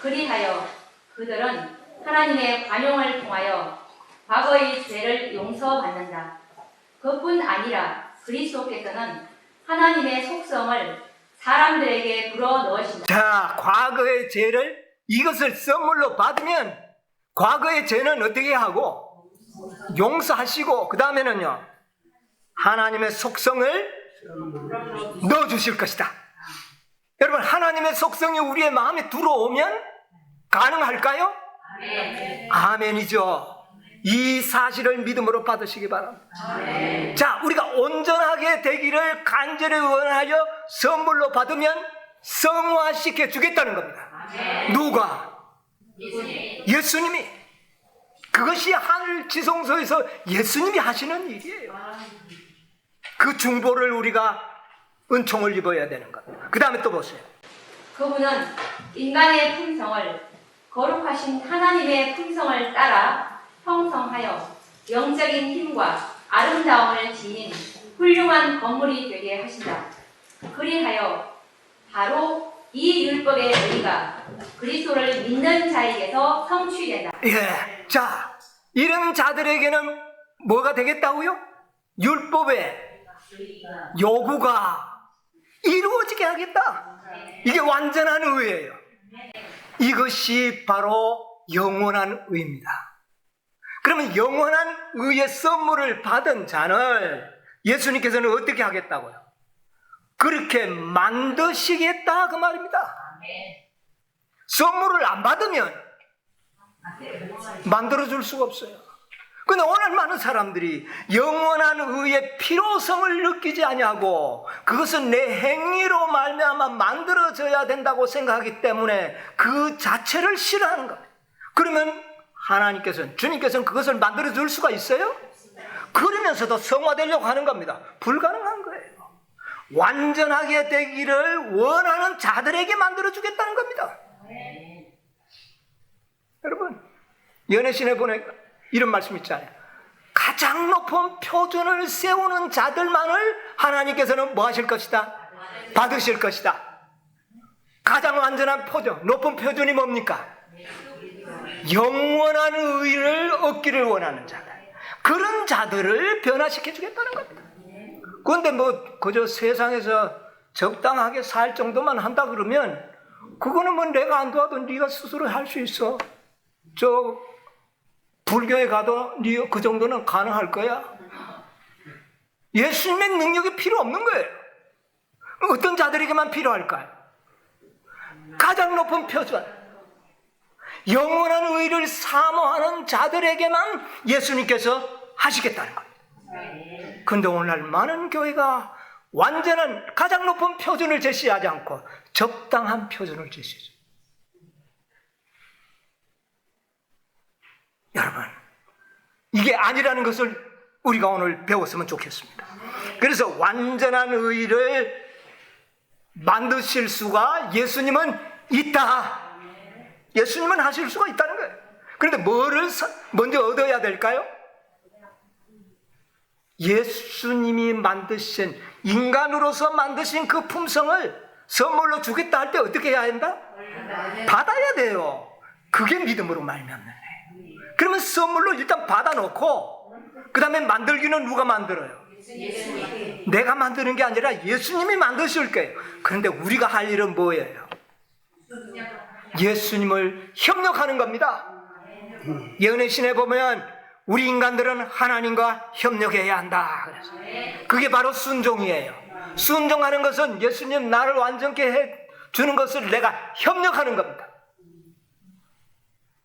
B: 그리하여 그들은 하나님의 관용을 통하여 과거의 죄를 용서받는다. 그뿐 아니라 그리스도께서는 하나님의 속성을 사람들에게 불어넣으신다.
A: 자, 과거의 죄를 이것을 선물로 받으면 과거의 죄는 어떻게 하고? 용서하시고 그 다음에는요, 하나님의 속성을 넣어주실 것이다. 여러분, 하나님의 속성이 우리의 마음에 들어오면 가능할까요? 아멘이죠. 이 사실을 믿음으로 받으시기 바랍니다. 자, 우리가 온전하게 되기를 간절히 원하여 선물로 받으면 성화시켜 주겠다는 겁니다. 누가? 예수님이. 그것이 하늘 지성소에서 예수님이 하시는 일이에요. 그 중보를 우리가 은총을 입어야 되는 겁니다. 그 다음에 또 보세요.
B: 그분은 인간의 품성을 거룩하신 하나님의 품성을 따라 형성하여 영적인 힘과 아름다움을 지닌 훌륭한 건물이 되게 하신다. 그리하여 바로 이 율법의 의가 그리스도를 믿는 자에게서 성취된다.
A: 예, 자, 이런 자들에게는 뭐가 되겠다고요? 율법의 요구가 이루어지게 하겠다. 이게 완전한 의예요. 이것이 바로 영원한 의입니다. 그러면 영원한 의의 선물을 받은 자는 예수님께서는 어떻게 하겠다고요? 그렇게 만드시겠다 그 말입니다. 선물을 안 받으면 만들어줄 수가 없어요. 근데 오늘 많은 사람들이 영원한 의의 필요성을 느끼지 아니하고 그것은 내 행위로 말미암아 만들어져야 된다고 생각하기 때문에 그 자체를 싫어하는 겁니다. 그러면 하나님께서는, 주님께서는 그것을 만들어줄 수가 있어요? 그러면서도 성화되려고 하는 겁니다. 불가능한 거예요. 완전하게 되기를 원하는 자들에게 만들어주겠다는 겁니다. 여러분, 연애신에 보니까 이런 말씀 있잖아요. 가장 높은 표준을 세우는 자들만을 하나님께서는 뭐 하실 것이다? 받으실 것이다. 가장 완전한 표준, 높은 표준이 뭡니까? 영원한 의를 얻기를 원하는 자들. 그런 자들을 변화시켜 주겠다는 겁니다. 그런데 뭐 그저 세상에서 적당하게 살 정도만 한다 그러면 그거는 뭐 내가 안 도와도 네가 스스로 할 수 있어. 저 불교에 가도 네 그 정도는 가능할 거야. 예수님의 능력이 필요 없는 거예요. 어떤 자들에게만 필요할까요? 가장 높은 표준, 영원한 의를 사모하는 자들에게만 예수님께서 하시겠다는 겁니다. 그런데 오늘날 많은 교회가 완전한 가장 높은 표준을 제시하지 않고 적당한 표준을 제시하죠. 여러분, 이게 아니라는 것을 우리가 오늘 배웠으면 좋겠습니다. 그래서 완전한 의를 만드실 수가 예수님은 있다. 예수님은 하실 수가 있다는 거예요. 그런데 뭐를 먼저 얻어야 될까요? 예수님이 만드신, 인간으로서 만드신 그 품성을 선물로 주겠다 할 때 어떻게 해야 한다? 받아야 돼요. 그게 믿음으로 말미암는 거예요. 그러면 선물로 일단 받아놓고 그 다음에 만들기는 누가 만들어요? 내가 만드는 게 아니라 예수님이 만드실 거예요. 그런데 우리가 할 일은 뭐예요? 예수님을 협력하는 겁니다. 예언의 신에 보면 우리 인간들은 하나님과 협력해야 한다. 그게 바로 순종이에요. 순종하는 것은 예수님 나를 완전케 해주는 것을 내가 협력하는 겁니다.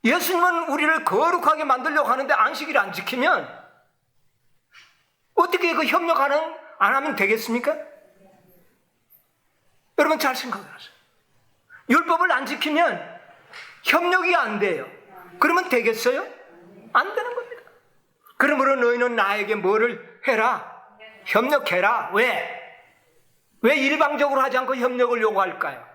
A: 예수님은 우리를 거룩하게 만들려고 하는데 안식일을 안 지키면 어떻게 그 협력 안 하면 되겠습니까? 여러분 잘 생각하세요. 율법을 안 지키면 협력이 안 돼요. 그러면 되겠어요? 안 되는 겁니다. 그러므로 너희는 나에게 뭐를 해라? 협력해라. 왜? 왜 일방적으로 하지 않고 협력을 요구할까요?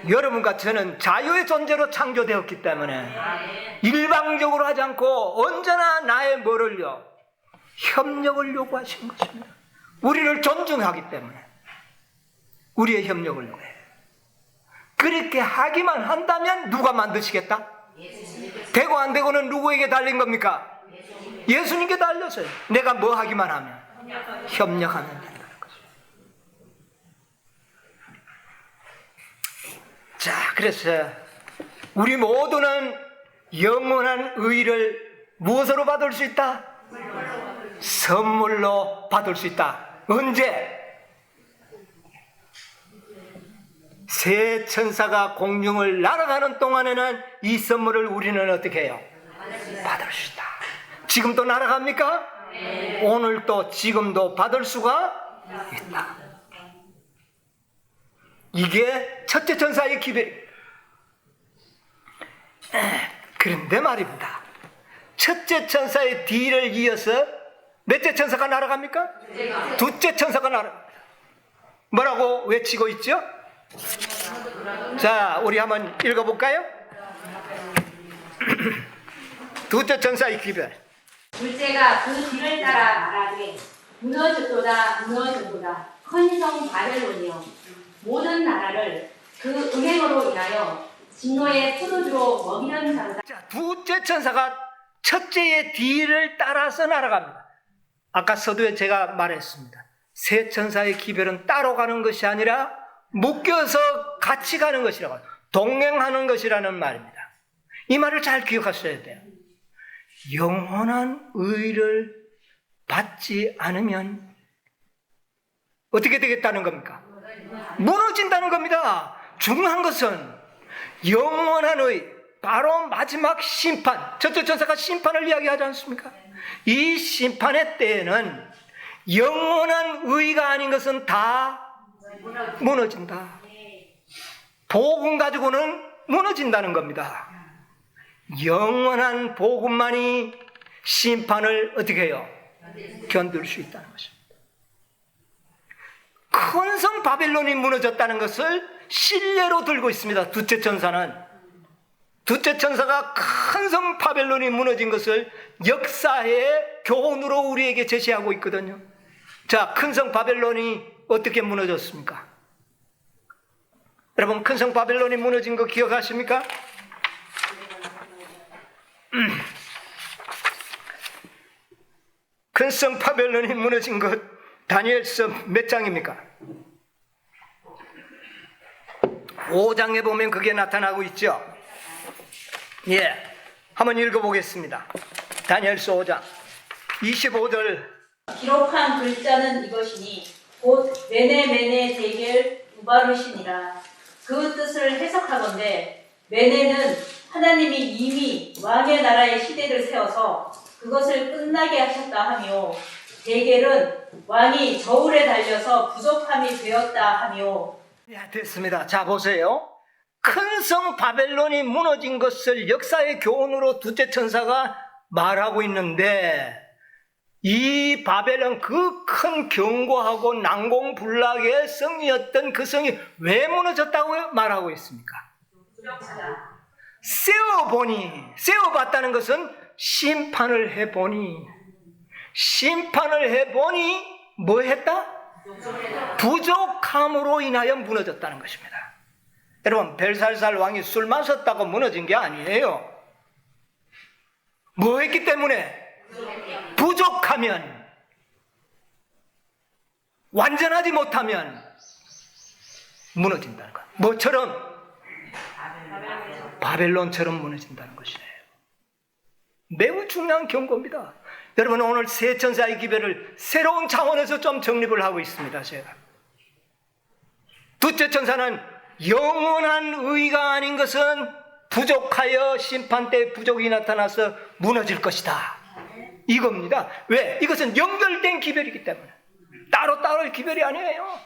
A: 여러분과 저는 자유의 존재로 창조되었기 때문에 일방적으로 하지 않고 언제나 나의 뭐를요? 협력을 요구하신 것입니다. 우리를 존중하기 때문에 우리의 협력을 요구해요. 그렇게 하기만 한다면 누가 만드시겠다? 되고 안 되고는 누구에게 달린 겁니까? 예수님께 달렸어요. 내가 뭐 하기만 하면 협력하면 된다는 거죠. 자, 그래서 우리 모두는 영원한 의를 무엇으로 받을 수 있다? 선물로 받을 수 있다. 언제? 새 천사가 공중을 날아가는 동안에는 이 선물을 우리는 어떻게 해요? 받을 수 있다. 지금도 날아갑니까?
B: 네.
A: 오늘도 지금도 받을 수가 있다. 이게 첫째 천사의 기별입니다. 그런데 말입니다. 첫째 천사의 뒤를 이어서 몇째 천사가 날아갑니까? 둘째 천사가 날아갑니다. 뭐라고 외치고 있죠? 자, 우리 한번 읽어볼까요? 둘째 천사의 기별.
B: 둘째가 그 뒤를 따라 말하되 무너졌도다 무너졌도다 큰 성 바벨론이여 모든 나라를 그 은행으로 인하여 진노의 포도주로 먹이는 자로다.
A: 자, 둘째 천사가 첫째의 뒤를 따라서 날아갑니다. 아까 서두에 제가 말했습니다. 세 천사의 기별은 따로 가는 것이 아니라 묶여서 같이 가는 것이라고, 동행하는 것이라는 말입니다. 이 말을 잘 기억하셔야 돼요. 영원한 의를 받지 않으면 어떻게 되겠다는 겁니까? 무너진다는 겁니다. 중요한 것은 영원한 의, 바로 마지막 심판, 첫째 천사가 심판을 이야기하지 않습니까? 이 심판의 때에는 영원한 의가 아닌 것은 다 무너진다. 복음 가지고는 무너진다는 겁니다. 영원한 복음만이 심판을 어떻게 해요? 견딜 수 있다는 것입니다. 큰 성 바벨론이 무너졌다는 것을 신뢰로 들고 있습니다. 둘째 천사는. 둘째 천사가 큰 성 바벨론이 무너진 것을 역사의 교훈으로 우리에게 제시하고 있거든요. 자, 큰 성 바벨론이 어떻게 무너졌습니까? 여러분, 큰 성 바벨론이 무너진 거 기억하십니까? 큰 성 바벨론이 무너진 것 다니엘서 몇 장입니까? 5장에 보면 그게 나타나고 있죠. 예, 한번 읽어보겠습니다. 다니엘서 5장 25절.
B: 기록한 글자는 이것이니 곧 메네 대겔 우바르시니라. 그 뜻을 해석하건대 메네는 하나님이 이미 왕의 나라의 시대를 세워서 그것을 끝나게 하셨다 하며, 대겔은 왕이 저울에 달려서 부족함이 되었다 하며.
A: 야, 됐습니다. 자, 보세요. 큰 성 바벨론이 무너진 것을 역사의 교훈으로 둘째 천사가 말하고 있는데, 이 바벨론, 그 큰 견고하고 난공불락의 성이었던 그 성이 왜 무너졌다고 말하고 있습니까? 세워봤다는 것은 심판을 해보니 뭐 했다? 부족함으로 인하여 무너졌다는 것입니다. 여러분, 벨살살 왕이 술 마셨다고 무너진 게 아니에요. 뭐 했기 때문에? 부족하면, 완전하지 못하면 무너진다는 거예요. 뭐처럼? 바벨론처럼 무너진다는 것이에요. 매우 중요한 경고입니다. 여러분, 오늘 세 천사의 기별을 새로운 차원에서 좀 정립을 하고 있습니다. 제가 둘째 천사는 영원한 의가 아닌 것은 부족하여 심판 때 부족이 나타나서 무너질 것이다, 이겁니다. 왜? 이것은 연결된 기별이기 때문에. 따로따로 기별이 아니에요.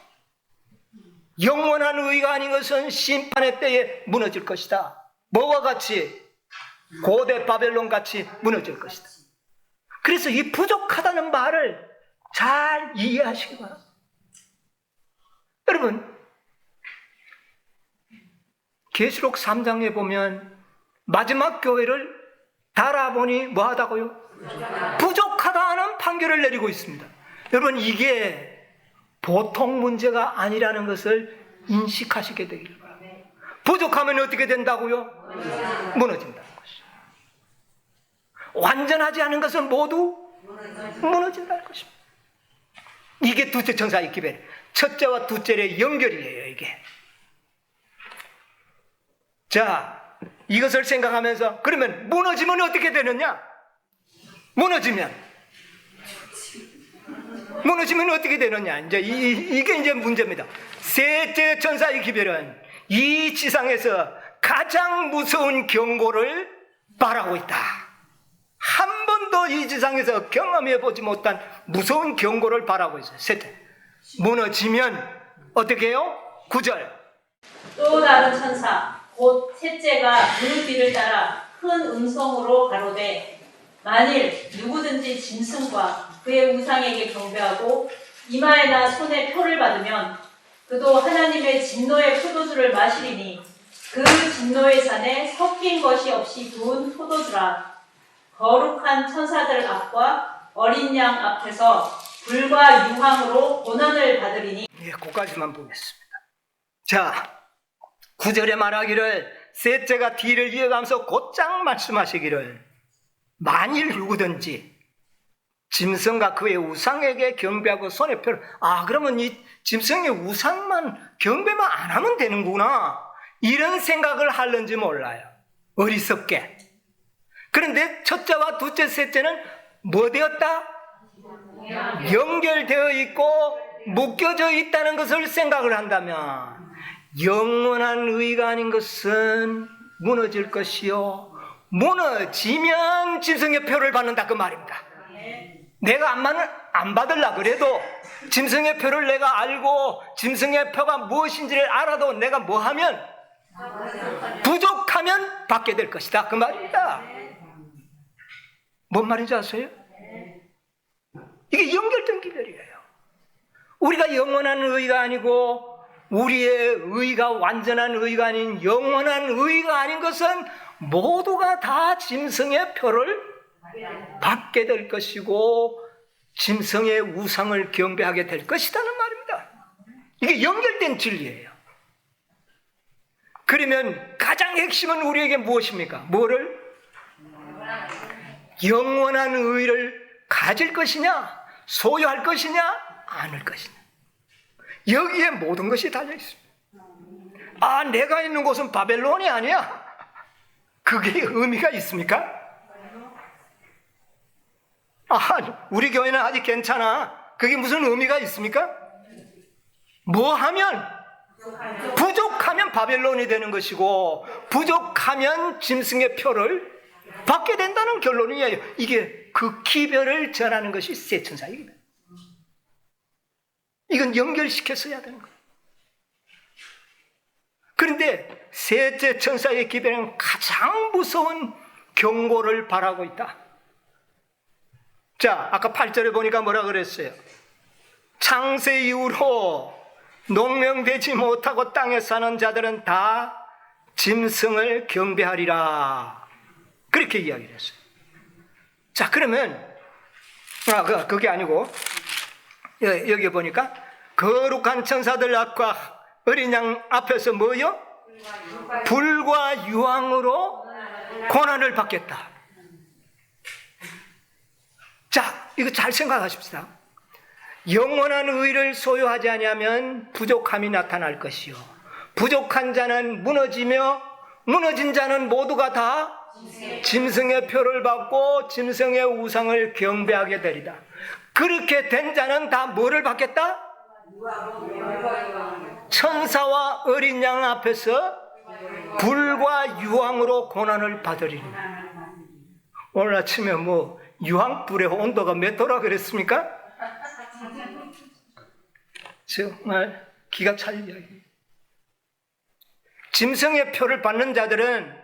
A: 영원한 의가 아닌 것은 심판의 때에 무너질 것이다. 뭐와 같이? 고대 바벨론 같이 무너질 것이다. 그래서 이 부족하다는 말을 잘 이해하시기 바랍니다. 여러분, 계시록 3장에 보면 마지막 교회를 달아보니 뭐하다고요? 부족하다는 판결을 내리고 있습니다. 여러분, 이게 보통 문제가 아니라는 것을 인식하시게 되기를 바랍니다. 부족하면 어떻게 된다고요? 무너진다는 것이죠. 완전하지 않은 것은 모두 무너진다는 것입니다. 이게 둘째 천사의 기별, 첫째와 둘째의 연결이에요, 이게. 자, 이것을 생각하면서, 그러면 무너지면 어떻게 되느냐? 무너지면 무너지면 어떻게 되느냐? 이제 이게 이제 문제입니다. 셋째 천사의 기별은 이 지상에서 가장 무서운 경고를 바라고 있다. 한 번도 이 지상에서 경험해 보지 못한 무서운 경고를 바라고 있어요. 셋째, 무너지면 어떻게 해요? 9절.
C: 또 다른 천사 곧 셋째가 그 뒤를 따라 큰 음성으로 가로되 만일 누구든지 짐승과 그의 우상에게 경배하고 이마에나 손에 표를 받으면 그도 하나님의 진노의 포도주를 마시리니 그 진노의 잔에 섞인 것이 없이 부은 포도주라. 거룩한 천사들 앞과 어린 양 앞에서 불과 유황으로 고난을 받으리니.
A: 예, 그까지만 보겠습니다. 자, 9절에 말하기를 셋째가 뒤를 이어가면서 곧장 말씀하시기를 만일 누구든지 짐승과 그의 우상에게 경배하고 손에 표를, 그러면 이 짐승의 우상만 경배만 안 하면 되는구나, 이런 생각을 하는지 몰라요. 어리석게. 그런데 첫째와 둘째, 셋째는 뭐 되었다? 연결되어 있고 묶여져 있다는 것을 생각을 한다면 영원한 의가 아닌 것은 무너질 것이요 무너지면 짐승의 표를 받는다, 그 말입니다. 내가 안 받으려 그래도 짐승의 표를 내가 알고 짐승의 표가 무엇인지를 알아도 내가 뭐 하면 부족하면 받게 될 것이다, 그 말입니다. 뭔 말인지 아세요? 이게 연결된 기별이에요. 우리가 영원한 의가 아니고 우리의 의가 완전한 의가 아닌 영원한 의가 아닌 것은 모두가 다 짐승의 표를 받게 될 것이고 짐승의 우상을 경배하게 될 것이라는 말입니다. 이게 연결된 진리예요. 그러면 가장 핵심은 우리에게 무엇입니까? 뭐를? 영원한 의를 가질 것이냐, 소유할 것이냐, 않을 것이냐. 여기에 모든 것이 달려 있습니다. 내가 있는 곳은 바벨론이 아니야. 그게 의미가 있습니까? 우리 교회는 아직 괜찮아. 그게 무슨 의미가 있습니까? 뭐 하면? 부족하면 바벨론이 되는 것이고 부족하면 짐승의 표를 받게 된다는 결론이에요. 이게 그 기별을 전하는 것이 세 천사입니다. 이건 연결시켜서 해야 되는 거예요. 그런데 셋째 천사의 기별은 가장 무서운 경고를 바라고 있다. 자, 아까 8절에 보니까 뭐라 그랬어요? 창세 이후로 농명되지 못하고 땅에 사는 자들은 다 짐승을 경배하리라, 그렇게 이야기를 했어요. 자, 그러면 그게 아니고 여기 보니까 거룩한 천사들 앞과 어린 양 앞에서 뭐요? 불과 유황으로 고난을 받겠다. 자, 이거 잘 생각하십시다. 영원한 의를 소유하지 아니하면 부족함이 나타날 것이요 부족한 자는 무너지며 무너진 자는 모두가 다 짐승의 표를 받고 짐승의 우상을 경배하게 되리다. 그렇게 된 자는 다 뭐를 받겠다? 천사와 어린 양 앞에서 불과 유황으로 고난을 받으리니. 오늘 아침에 유황불의 온도가 몇 도라 그랬습니까? 정말 기가 찰 이야기. 짐승의 표를 받는 자들은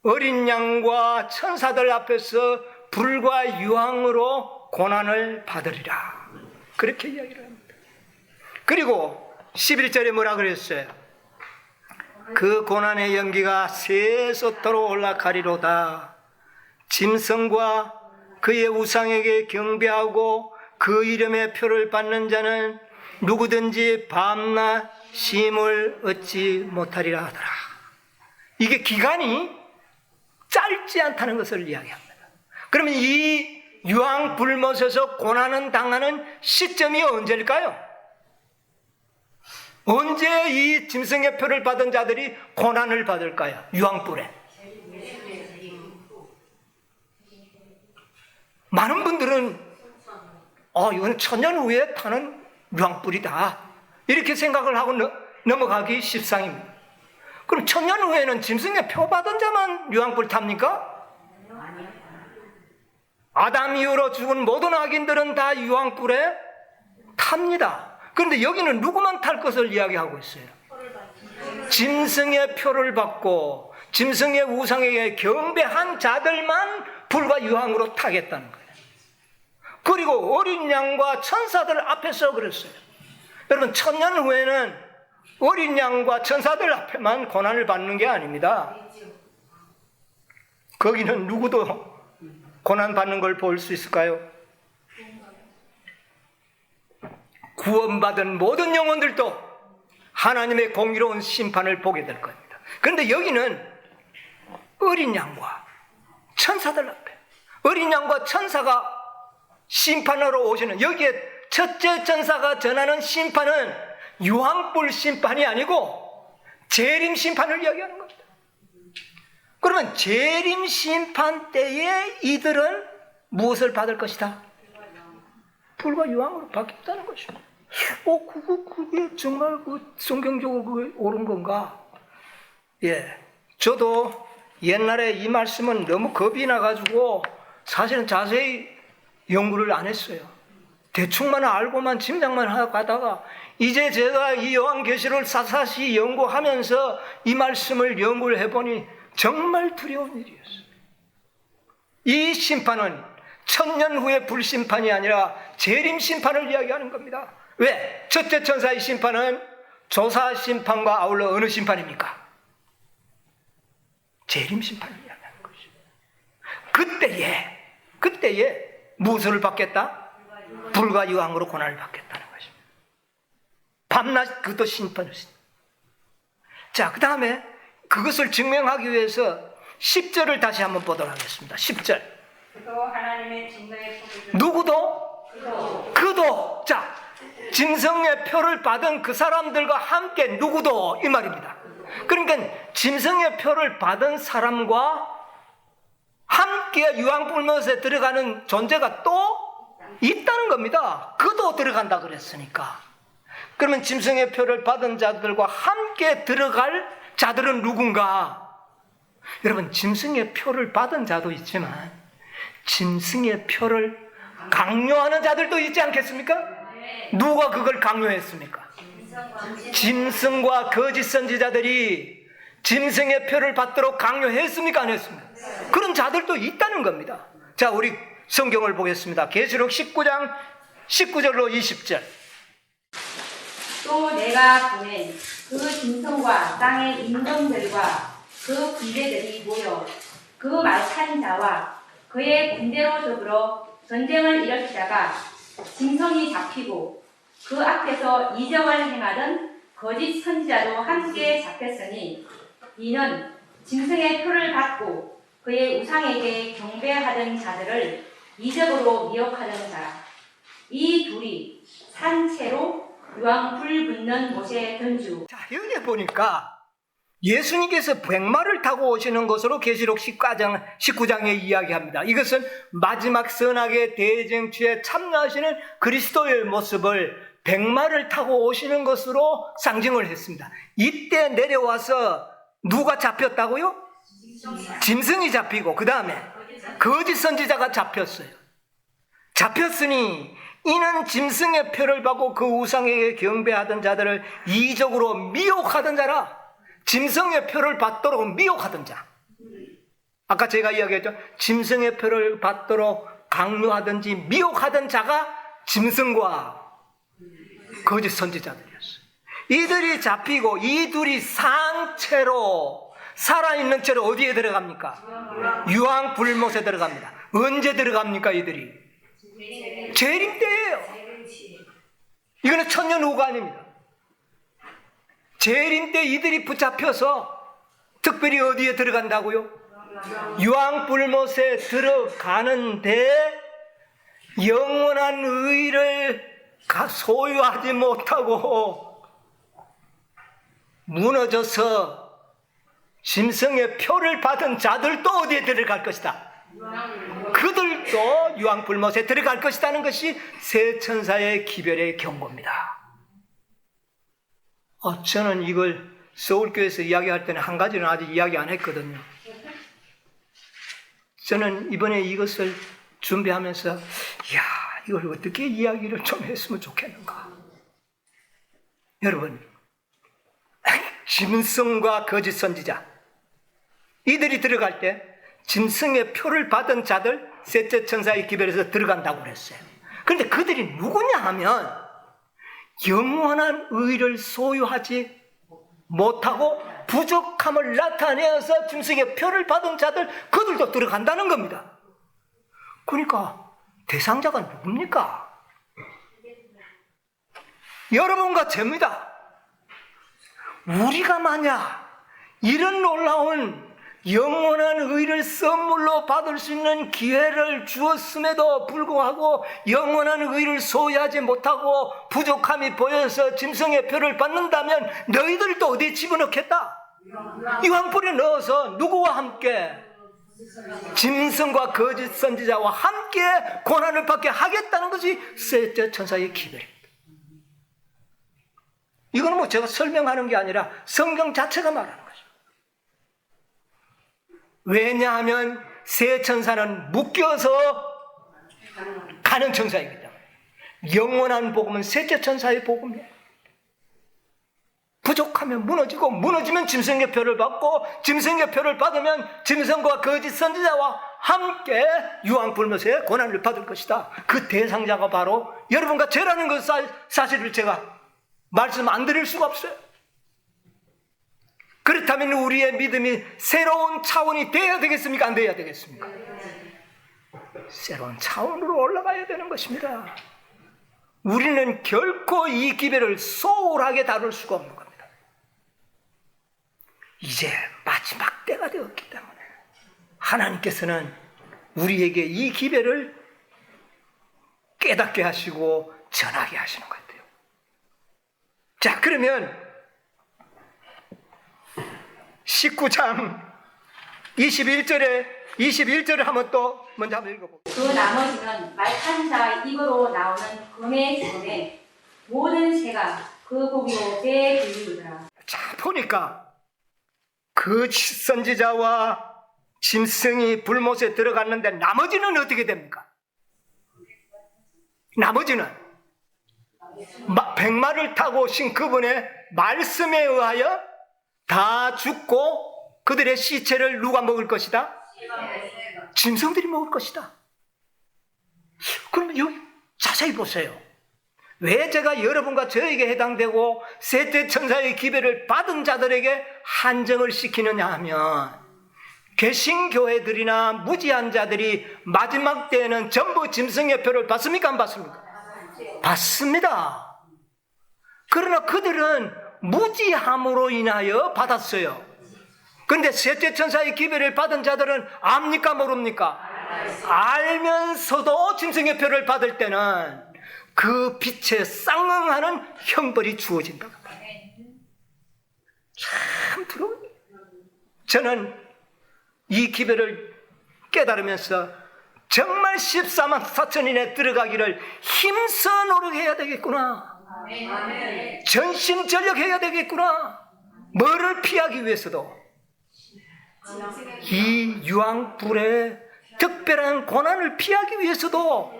A: 어린 양과 천사들 앞에서 불과 유황으로 고난을 받으리라, 그렇게 이야기를 합니다. 그리고 11절에 뭐라 그랬어요? 그 고난의 연기가 세속도로 올라가리로다. 짐승과 그의 우상에게 경배하고 그 이름의 표를 받는 자는 누구든지 밤낮 쉼을 얻지 못하리라 하더라. 이게 기간이 짧지 않다는 것을 이야기합니다. 그러면 이 유황 불못에서 고난을 당하는 시점이 언제일까요? 언제 이 짐승의 표를 받은 자들이 고난을 받을까요? 유황불에. 많은 분들은 이건 천년 후에 타는 유황불이다. 이렇게 생각을 하고 넘어가기 십상입니다. 그럼 천년 후에는 짐승의 표 받은 자만 유황불 탑니까? 아담 이후로 죽은 모든 악인들은 다 유황불에 탑니다. 그런데 여기는 누구만 탈 것을 이야기하고 있어요? 짐승의 표를 받고 짐승의 우상에게 경배한 자들만 불과 유황으로 타겠다는 거예요. 그리고 어린 양과 천사들 앞에서 그랬어요. 여러분, 천년 후에는 어린 양과 천사들 앞에만 고난을 받는 게 아닙니다. 거기는 누구도 고난받는 걸 볼 수 있을까요? 구원받은 모든 영혼들도 하나님의 공의로운 심판을 보게 될 겁니다. 그런데 여기는 어린 양과 천사들 앞에, 어린 양과 천사가 심판하러 오시는, 여기에 첫째 천사가 전하는 심판은 유황불 심판이 아니고 재림 심판을 이야기하는 겁니다. 그러면 재림 심판 때에 이들은 무엇을 받을 것이다? 불과 유황으로 받겠다는 것입니다. 그게 정말 성경적으로 그게 옳은 건가? 예, 저도 옛날에 이 말씀은 너무 겁이 나가지고 사실은 자세히 연구를 안 했어요. 대충만 알고만 짐작만 하고 하다가 이제 제가 이 요한계시를 사사시 연구하면서 이 말씀을 연구를 해보니 정말 두려운 일이었어요. 이 심판은 천년 후의 불심판이 아니라 재림 심판을 이야기하는 겁니다. 왜? 첫째 천사의 심판은 조사 심판과 아울러 어느 심판입니까? 재림 심판을 이야기하는 것이죠. 그때에 무엇을 받겠다? 불과 유황으로 고난을 받겠다는 것입니다. 밤낮 그것도 심판을. 자, 그 다음에 그것을 증명하기 위해서 10절을 다시 한번 보도록 하겠습니다. 10절.
C: 그도 하나님의 진노의 소리를
A: 누구도? 그도. 자, 짐승의 표를 받은 그 사람들과 함께 누구도 이 말입니다. 그러니까 짐승의 표를 받은 사람과 함께 유황불못에 들어가는 존재가 또 있다는 겁니다. 그도 들어간다 그랬으니까. 그러면 짐승의 표를 받은 자들과 함께 들어갈 자들은 누군가? 여러분, 짐승의 표를 받은 자도 있지만 짐승의 표를 강요하는 자들도 있지 않겠습니까? 누가 그걸 강요했습니까? 짐승과 거짓 선지자들이 짐승의 표를 받도록 강요했습니까? 안 했습니까? 그런 자들도 있다는 겁니다. 자, 우리 성경을 보겠습니다. 계시록 19장 19절로 20절.
B: 또 내가 보낸 그 짐승과 땅의 임금들과 그 군대들이 모여 그 말 탄 자와 그의 군대로 더불어 전쟁을 일으키다가 짐승이 잡히고 그 앞에서 이적을 행하던 거짓 선지자도 함께 잡혔으니 이는 짐승의 표를 받고 그의 우상에게 경배하던 자들을 이적으로 미혹하던 자라. 이 둘이 산채로 유황불 붙는 못에 던지고.
A: 자, 여기 보니까 예수님께서 백마를 타고 오시는 것으로 계시록 19장에 이야기합니다. 이것은 마지막 선악의 대쟁취에 참여하시는 그리스도의 모습을 백마를 타고 오시는 것으로 상징을 했습니다. 이때 내려와서 누가 잡혔다고요? 짐승이 잡히고 그 다음에 거짓 선지자가 잡혔어요. 잡혔으니 이는 짐승의 표를 받고 그 우상에게 경배하던 자들을 이적으로 미혹하던 자라. 짐승의 표를 받도록 미혹하던 자. 아까 제가 이야기했죠. 짐승의 표를 받도록 강요하든지 미혹하던 자가 짐승과 거짓 선지자들이었어요. 이들이 잡히고 이 둘이 산채로 살아있는 채로 어디에 들어갑니까? 유황불못에 들어갑니다. 언제 들어갑니까 이들이? 재림 때예요. 이거는 천년 후가 아닙니다. 재림 때 이들이 붙잡혀서 특별히 어디에 들어간다고요? 유황불못에 들어가는데 영원한 의를 소유하지 못하고 무너져서 짐승의 표를 받은 자들도 어디에 들어갈 것이다? 그들도 유황불못에 들어갈 것이라는 것이 세 천사의 기별의 경고입니다. 저는 이걸 서울교회에서 이야기할 때는 한 가지는 아직 이야기 안 했거든요. 저는 이번에 이것을 준비하면서 이걸 어떻게 이야기를 좀 했으면 좋겠는가. 여러분, 짐승과 거짓 선지자 이들이 들어갈 때 짐승의 표를 받은 자들 셋째 천사의 기별에서 들어간다고 그랬어요. 그런데 그들이 누구냐 하면 영원한 의를 소유하지 못하고 부족함을 나타내어서 짐승의 표를 받은 자들, 그들도 들어간다는 겁니다. 그러니까 대상자가 누굽니까? 여러분과 저입니다. 우리가 만약 이런 놀라운 영원한 의를 선물로 받을 수 있는 기회를 주었음에도 불구하고 영원한 의를 소유하지 못하고 부족함이 보여서 짐승의 표를 받는다면 너희들도 어디에 집어넣겠다? 유황불에 넣어서 누구와 함께? 짐승과 거짓 선지자와 함께 고난을 받게 하겠다는 것이 셋째 천사의 기별입니다. 이거는 뭐 제가 설명하는 게 아니라 성경 자체가 말하는 거죠. 왜냐하면 세 천사는 묶여서 가는 천사이기 때문에. 영원한 복음은 셋째 천사의 복음이에요. 부족하면 무너지고, 무너지면 짐승의 표를 받고, 짐승의 표를 받으면 짐승과 거짓 선지자와 함께 유황불못에 고난을 받을 것이다. 그 대상자가 바로 여러분과 저라는 그 사실을 제가 말씀 안 드릴 수가 없어요. 그렇다면 우리의 믿음이 새로운 차원이 되어야 되겠습니까? 안 되어야 되겠습니까? 새로운 차원으로 올라가야 되는 것입니다. 우리는 결코 이 기별을 소홀하게 다룰 수가 없는 겁니다. 이제 마지막 때가 되었기 때문에 하나님께서는 우리에게 이 기별을 깨닫게 하시고 전하게 하시는 것 같아요. 자, 그러면 19장 21절을 한번 또 먼저 한번 읽어볼게요.
B: 그 나머지는 말탄 자 입으로 나오는 금의 기름에 모든 새가 그 고기로 배에 불리우더라.
A: 자, 보니까 그 선지자와 짐승이 불못에 들어갔는데 나머지는 어떻게 됩니까? 나머지는 백마를 타고 오신 그분의 말씀에 의하여 다 죽고 그들의 시체를 누가 먹을 것이다? 짐승들이 먹을 것이다. 그러면 여기 자세히 보세요. 왜 제가 여러분과 저에게 해당되고 셋째 천사의 기별을 받은 자들에게 한정을 시키느냐 하면 개신교회들이나 무지한 자들이 마지막 때에는 전부 짐승의 표를 받습니까? 안 받습니까? 받습니다. 그러나 그들은 무지함으로 인하여 받았어요. 그런데 셋째 천사의 기별을 받은 자들은 압니까? 모릅니까? 알면서도 짐승의 표를 받을 때는 그 빛에 쌍응하는 형벌이 주어진다. 참 부러워요. 저는 이 기별을 깨달으면서 정말 14만 4천인에 들어가기를 힘써 노력해야 되겠구나. 전심전력해야 되겠구나. 뭐를 피하기 위해서도 이 유황불의 특별한 고난을 피하기 위해서도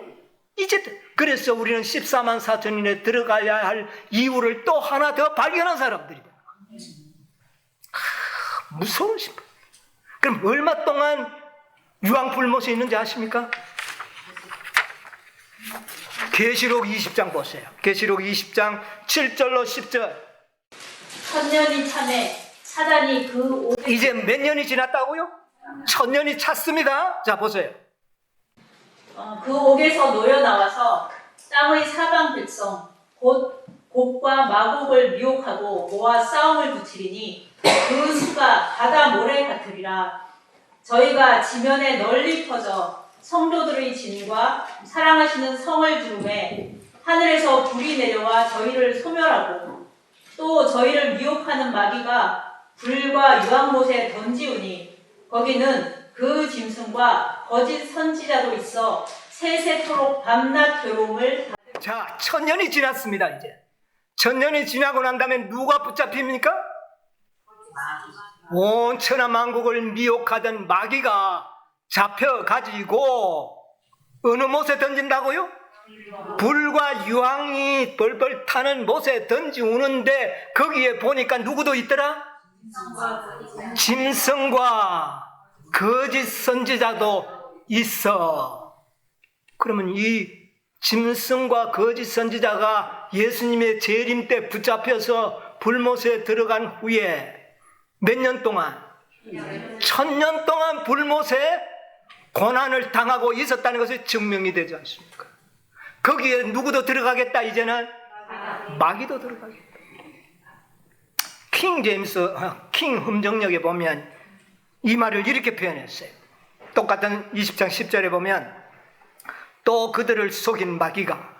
A: 이제 그래서 우리는 14만 4천인에 들어가야 할 이유를 또 하나 더 발견한 사람들이다. 무서운 신분. 그럼 얼마 동안 유황불못에 있는지 아십니까? 계시록 20장 보세요. 계시록 20장 7절로 10절.
C: 천년이 차매 사단이 그
A: 이제 몇 년이 지났다고요? 1000년이 찼습니다. 자, 보세요.
C: 그 옥에서 놓여 나와서 땅의 사방 백성 곧 곡과 마곡을 미혹하고 모아 싸움을 붙이리니 그 수가 바다 모래 같으리라. 저희가 지면에 널리 퍼져 성도들의 진과 사랑하시는 성을 두름에 하늘에서 불이 내려와 저희를 소멸하고 또 저희를 미혹하는 마귀가 불과 유황못에 던지우니 거기는 그 짐승과 거짓 선지자도 있어 세세토록 밤낮 괴로움을
A: 자, 1000년이 지났습니다. 이제 1000년이 지나고 난 다음에 누가 붙잡힙니까? 온 천하만국을 미혹하던 마귀가 잡혀가지고 어느 못에 던진다고요? 불과 유황이 뻘뻘 타는 못에 던지우는데 거기에 보니까 누구도 있더라? 짐승과 거짓 선지자도 있어. 그러면 이 짐승과 거짓 선지자가 예수님의 재림 때 붙잡혀서 불못에 들어간 후에 몇 년 동안? 1000년 동안 불못에 고난을 당하고 있었다는 것이 증명이 되지 않습니까? 거기에 누구도 들어가겠다. 이제는 마귀도 들어가겠다. 킹 흠정역에 보면 이 말을 이렇게 표현했어요. 똑같은 20장 10절에 보면 또 그들을 속인 마귀가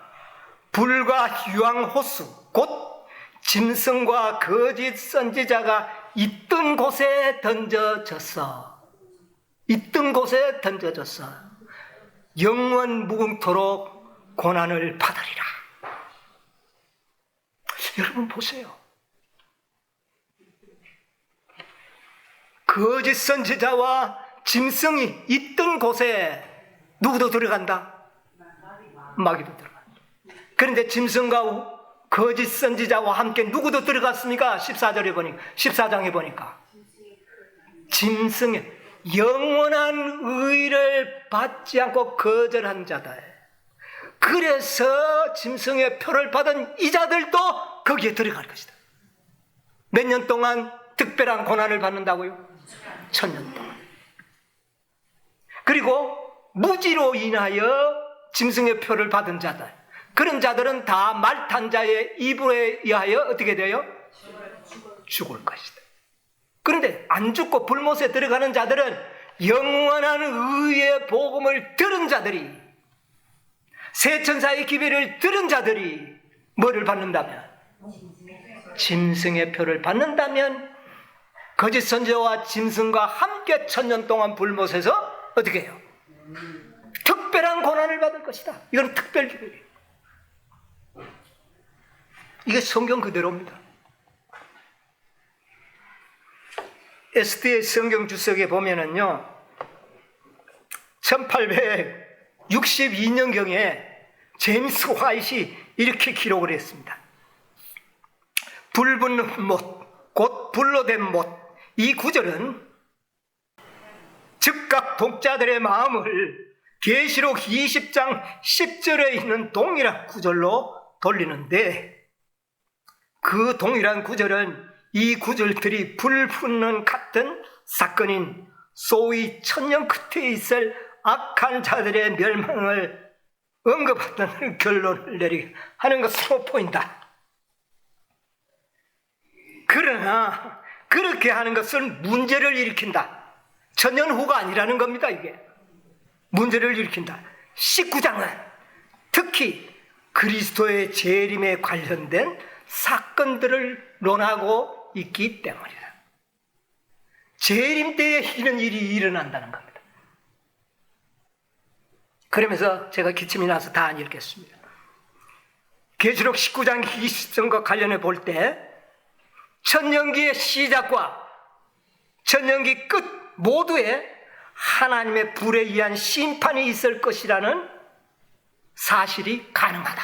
A: 불과 유황호수 곧 짐승과 거짓 선지자가 있던 곳에 던져졌어. 있던 곳에 던져졌어. 영원 무궁토록 고난을 받으리라. 여러분 보세요. 거짓 선지자와 짐승이 있던 곳에 누구도 들어간다? 마귀도 들어간다. 그런데 짐승과 거짓 선지자와 함께 누구도 들어갔습니까? 14장에 보니까 짐승의 영원한 의를 받지 않고 거절한 자들. 그래서 짐승의 표를 받은 이자들도 거기에 들어갈 것이다. 몇 년 동안 특별한 고난을 받는다고요? 1000년 동안. 그리고 무지로 인하여 짐승의 표를 받은 자들, 그런 자들은 다 말탄 자의 입으로에 의하여 어떻게 돼요? 죽을 것이다. 그런데 안 죽고 불못에 들어가는 자들은 영원한 의의 복음을 들은 자들이, 새 천사의 기별을 들은 자들이 뭐를 받는다면? 짐승의 표를 받는다면 거짓 선지자와 짐승과 함께 1000년 동안 불못에서 어떻게 해요? 특별한 고난을 받을 것이다. 이건 특별 기별이에요. 이게 성경 그대로입니다. 에스더의 성경 주석에 보면은요, 1862년경에 제임스 화이트이 이렇게 기록을 했습니다. 불 붙는 못, 곧 불로 된 못. 이 구절은 즉각 독자들의 마음을 계시록 20장 10절에 있는 동일한 구절로 돌리는데, 그 동일한 구절은 이 구절들이 불 붙는 같은 사건인 소위 천년 끝에 있을 악한 자들의 멸망을 언급하는 결론을 내리게 하는 것으로 보인다. 그러나 그렇게 하는 것은 문제를 일으킨다. 천년 후가 아니라는 겁니다. 이게 문제를 일으킨다. 19장은 특히 그리스도의 재림에 관련된 사건들을 논하고 있기 때문이다. 재림 때에 이런 일이 일어난다는 겁니다. 그러면서 제가 기침이 나서 다 안 읽겠습니다. 계시록 19장 20절과 관련해 볼 때 천년기의 시작과 천년기 끝 모두에 하나님의 불에 의한 심판이 있을 것이라는 사실이 가능하다.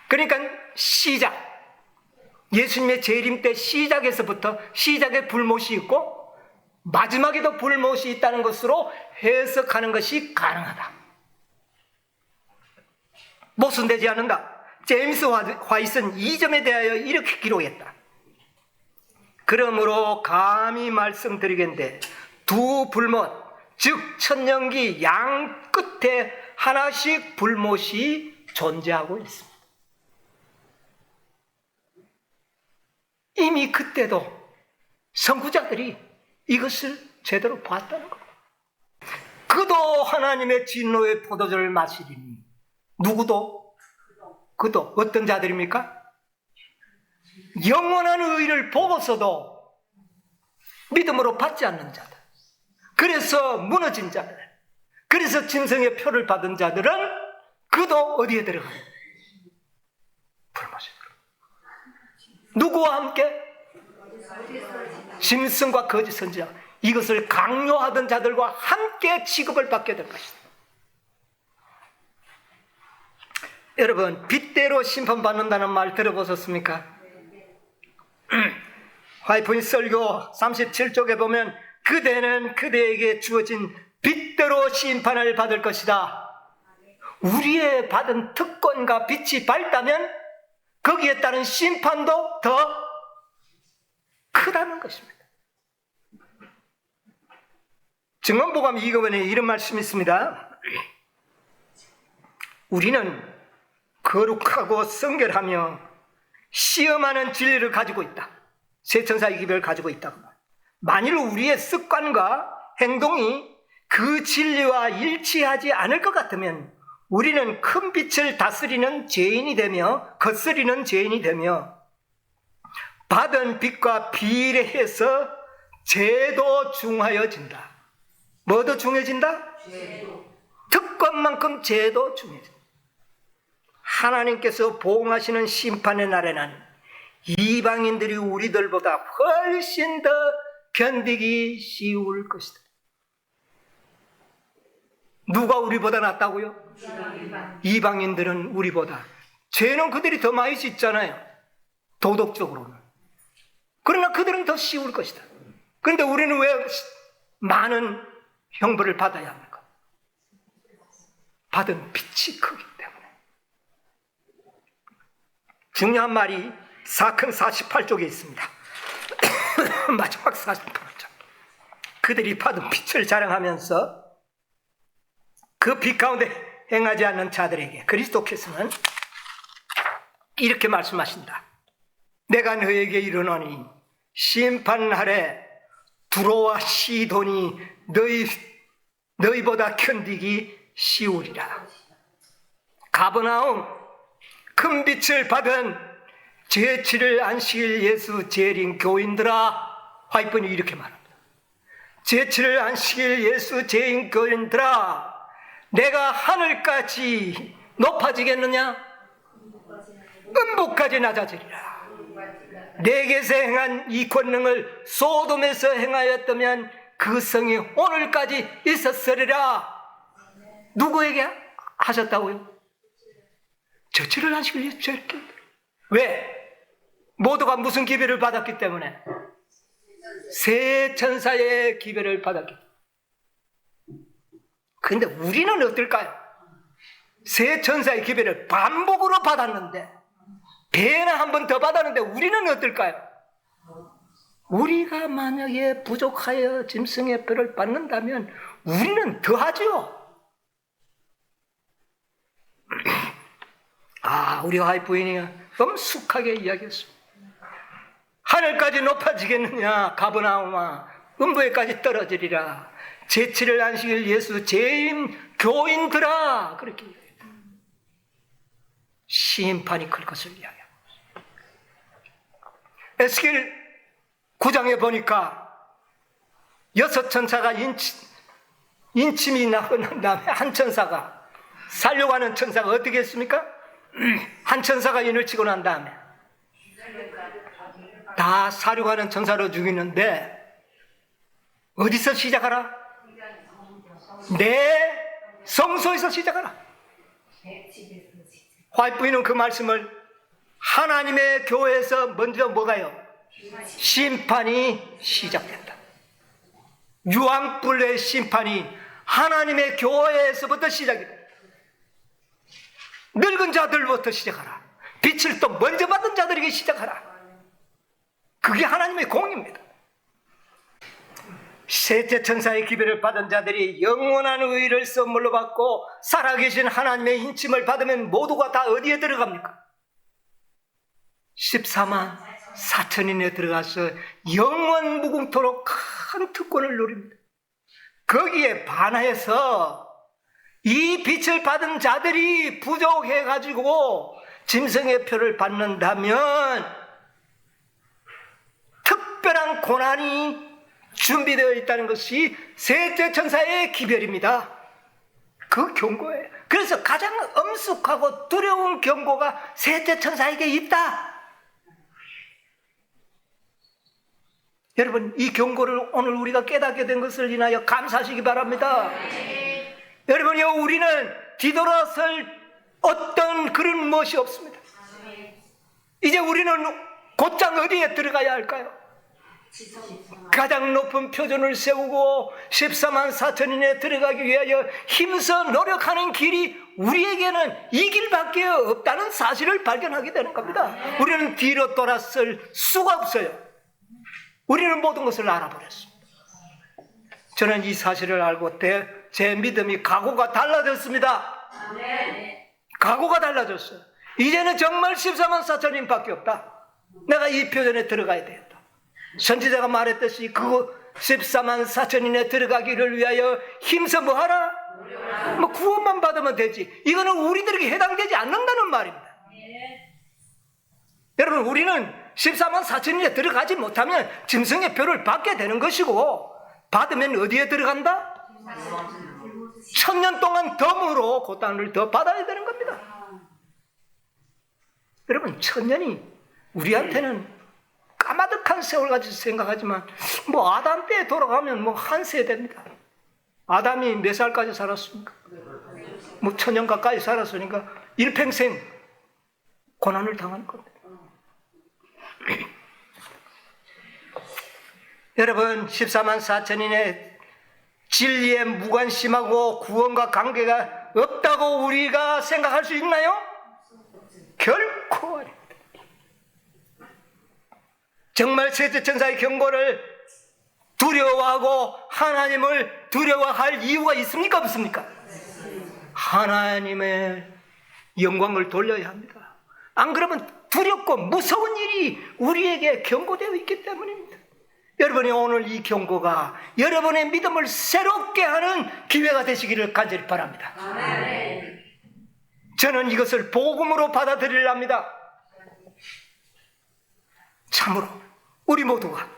A: 그러니까 시작, 예수님의 재림 때 시작에서부터 시작에 불못이 있고 마지막에도 불못이 있다는 것으로 해석하는 것이 가능하다. 모순되지 않는다. 제임스 화이트는 이 점에 대하여 이렇게 기록했다. 그러므로 감히 말씀드리겠는데 두 불못, 즉 천년기 양 끝에 하나씩 불못이 존재하고 있습니다. 이미 그때도 선구자들이 이것을 제대로 봤다는 겁니다. 그도 하나님의 진노의 포도주를 마시리니 누구도? 그도 어떤 자들입니까? 영원한 의를 보고서도 믿음으로 받지 않는 자들, 그래서 무너진 자들, 그래서 짐승의 표를 받은 자들은 그도 어디에 들어가요? 불못에 들어가요. 누구와 함께? 짐승과 거짓 선지자, 이것을 강요하던 자들과 함께 취급을 받게 될 것이다. 여러분, 빚대로 심판받는다는 말 들어보셨습니까? 화이프인 설교 37쪽에 보면 그대는 그대에게 주어진 빚대로 심판을 받을 것이다. 우리의 받은 특권과 빚이 밝다면 거기에 따른 심판도 더 크다는 것입니다. 증언보감 2권에 이런 말씀이 있습니다. 우리는 거룩하고 성결하며 시험하는 진리를 가지고 있다. 세천사의 기별을 가지고 있다. 만일 우리의 습관과 행동이 그 진리와 일치하지 않을 것 같으면 우리는 큰 빛을 다스리는 죄인이 되며 거스리는 죄인이 되며 받은 빚과 비례해서 죄도 중하여진다. 뭐도 중해진다?
B: 죄도.
A: 특권만큼 죄도 중해진다. 하나님께서 보응하시는 심판의 날에는 이방인들이 우리들보다 훨씬 더 견디기 쉬울 것이다. 누가 우리보다 낫다고요? 이방인들은 우리보다. 죄는 그들이 더 많이 짓잖아요. 도덕적으로는. 그러나 그들은 더 쉬울 것이다. 그런데 우리는 왜 많은 형벌을 받아야 합니까? 받은 빚이 크기 때문에. 중요한 말이 사큰 48쪽에 있습니다. 마지막 48쪽. 그들이 받은 빚을 자랑하면서 그 빚 가운데 행하지 않는 자들에게 그리스도께서는 이렇게 말씀하신다. 내가 너에게 이르노니 심판날에 두로와 시돈이 너희보다 견디기 쉬우리라. 가버나움 큰 빛을 받은 제7일 안식일 예수 재림 교인들아, 화이번이 이렇게 말합니다. 제7일 안식일 예수 재림 교인들아, 내가 하늘까지 높아지겠느냐? 음부까지 낮아지리라. 내게서 행한 이 권능을 소돔에서 행하였다면 그 성이 오늘까지 있었으리라. 누구에게 하셨다고요? 제7일 안식일 예수 재림 교인들. 왜? 모두가 무슨 기별을 받았기 때문에? 세 천사의 기별을 받았기 때문에. 그런데 우리는 어떨까요? 세 천사의 기별을 반복으로 받았는데, 배나 한 번 더 받았는데 우리는 어떨까요? 우리가 만약에 부족하여 짐승의 뼈를 받는다면 우리는 더하죠. 우리 와이프인이 엄숙하게 이야기했습니다. 하늘까지 높아지겠느냐 가버나움아, 음부에까지 떨어지리라. 제7일 안식일 예수 재림 교인들아, 그렇게 이야기했다. 심판이 클 것을 이야기합니다. 에스겔 9장에 보니까 6천사가 인침이 나고 난 다음에 한 천사가, 살려고 하는 천사가 어떻게 했습니까? 한 천사가 인을 치고 난 다음에 다 사려고 하는 천사로 죽이는데 어디서 시작하라? 내 성소에서 시작하라. 화이트부인은 그 말씀을 하나님의 교회에서 먼저 뭐가요? 심판이 시작된다. 유황불의 심판이 하나님의 교회에서부터 시작이 된다. 늙은 자들부터 시작하라. 빛을 또 먼저 받은 자들에게 시작하라. 그게 하나님의 공입니다. 셋째 천사의 기별을 받은 자들이 영원한 의를 선물로 받고 살아계신 하나님의 인침을 받으면 모두가 다 어디에 들어갑니까? 14만 4천인에 들어가서 영원 무궁토록 큰 특권을 누립니다. 거기에 반해서 이 빛을 받은 자들이 부족해가지고 짐승의 표를 받는다면 특별한 고난이 준비되어 있다는 것이 셋째 천사의 기별입니다. 그 경고예요. 그래서 가장 엄숙하고 두려운 경고가 셋째 천사에게 있다. 여러분, 이 경고를 오늘 우리가 깨닫게 된 것을 인하여 감사하시기 바랍니다. 여러분요, 우리는 뒤돌아설 어떤 그런 무엇이 없습니다. 이제 우리는 곧장 어디에 들어가야 할까요? 가장 높은 표준을 세우고 14만 4천인에 들어가기 위하여 힘써 노력하는 길이 우리에게는 이 길밖에 없다는 사실을 발견하게 되는 겁니다. 우리는 뒤로 돌아설 수가 없어요. 우리는 모든 것을 알아버렸습니다. 저는 이 사실을 알고 제 믿음이 각오가 달라졌습니다. 각오가 달라졌어요. 이제는 정말 14만 4천인밖에 없다. 내가 이 표전에 들어가야 되겠다. 선지자가 말했듯이 그 14만 4천인에 들어가기를 위하여 힘써 뭐하라? 뭐 구원만 받으면 되지. 이거는 우리들에게 해당되지 않는다는 말입니다. 여러분, 우리는 14만 4천인에 들어가지 못하면 짐승의 표를 받게 되는 것이고, 받으면 어디에 들어간다? 천년 동안 덤으로 고난을 더 받아야 되는 겁니다. 여러분, 천년이 우리한테는 까마득한 세월같이 생각하지만 뭐 아담 때에 돌아가면 뭐 한 세대입니다. 아담이 몇 살까지 살았습니까? 뭐 천년 가까이 살았으니까 일평생 고난을 당하는 겁니다. 여러분, 14만 4천인의 진리에 무관심하고 구원과 관계가 없다고 우리가 생각할 수 있나요? 결코 아닙니다. 정말 셋째 천사의 경고를 두려워하고 하나님을 두려워할 이유가 있습니까? 없습니까? 하나님의 영광을 돌려야 합니다. 안 그러면 두렵고 무서운 일이 우리에게 경고되어 있기 때문입니다. 여러분이 오늘 이 경고가 여러분의 믿음을 새롭게 하는 기회가 되시기를 간절히 바랍니다. 저는 이것을 복음으로 받아들이랍니다. 참으로 우리 모두가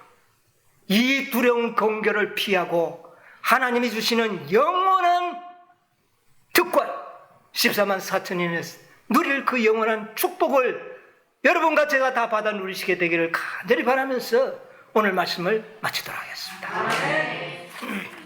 A: 이 두려운 공격을 피하고 하나님이 주시는 영원한 특권 14만 4천인에서 누릴 그 영원한 축복을 여러분과 제가 다 받아 누리시게 되기를 간절히 바라면서 오늘 말씀을 마치도록 하겠습니다.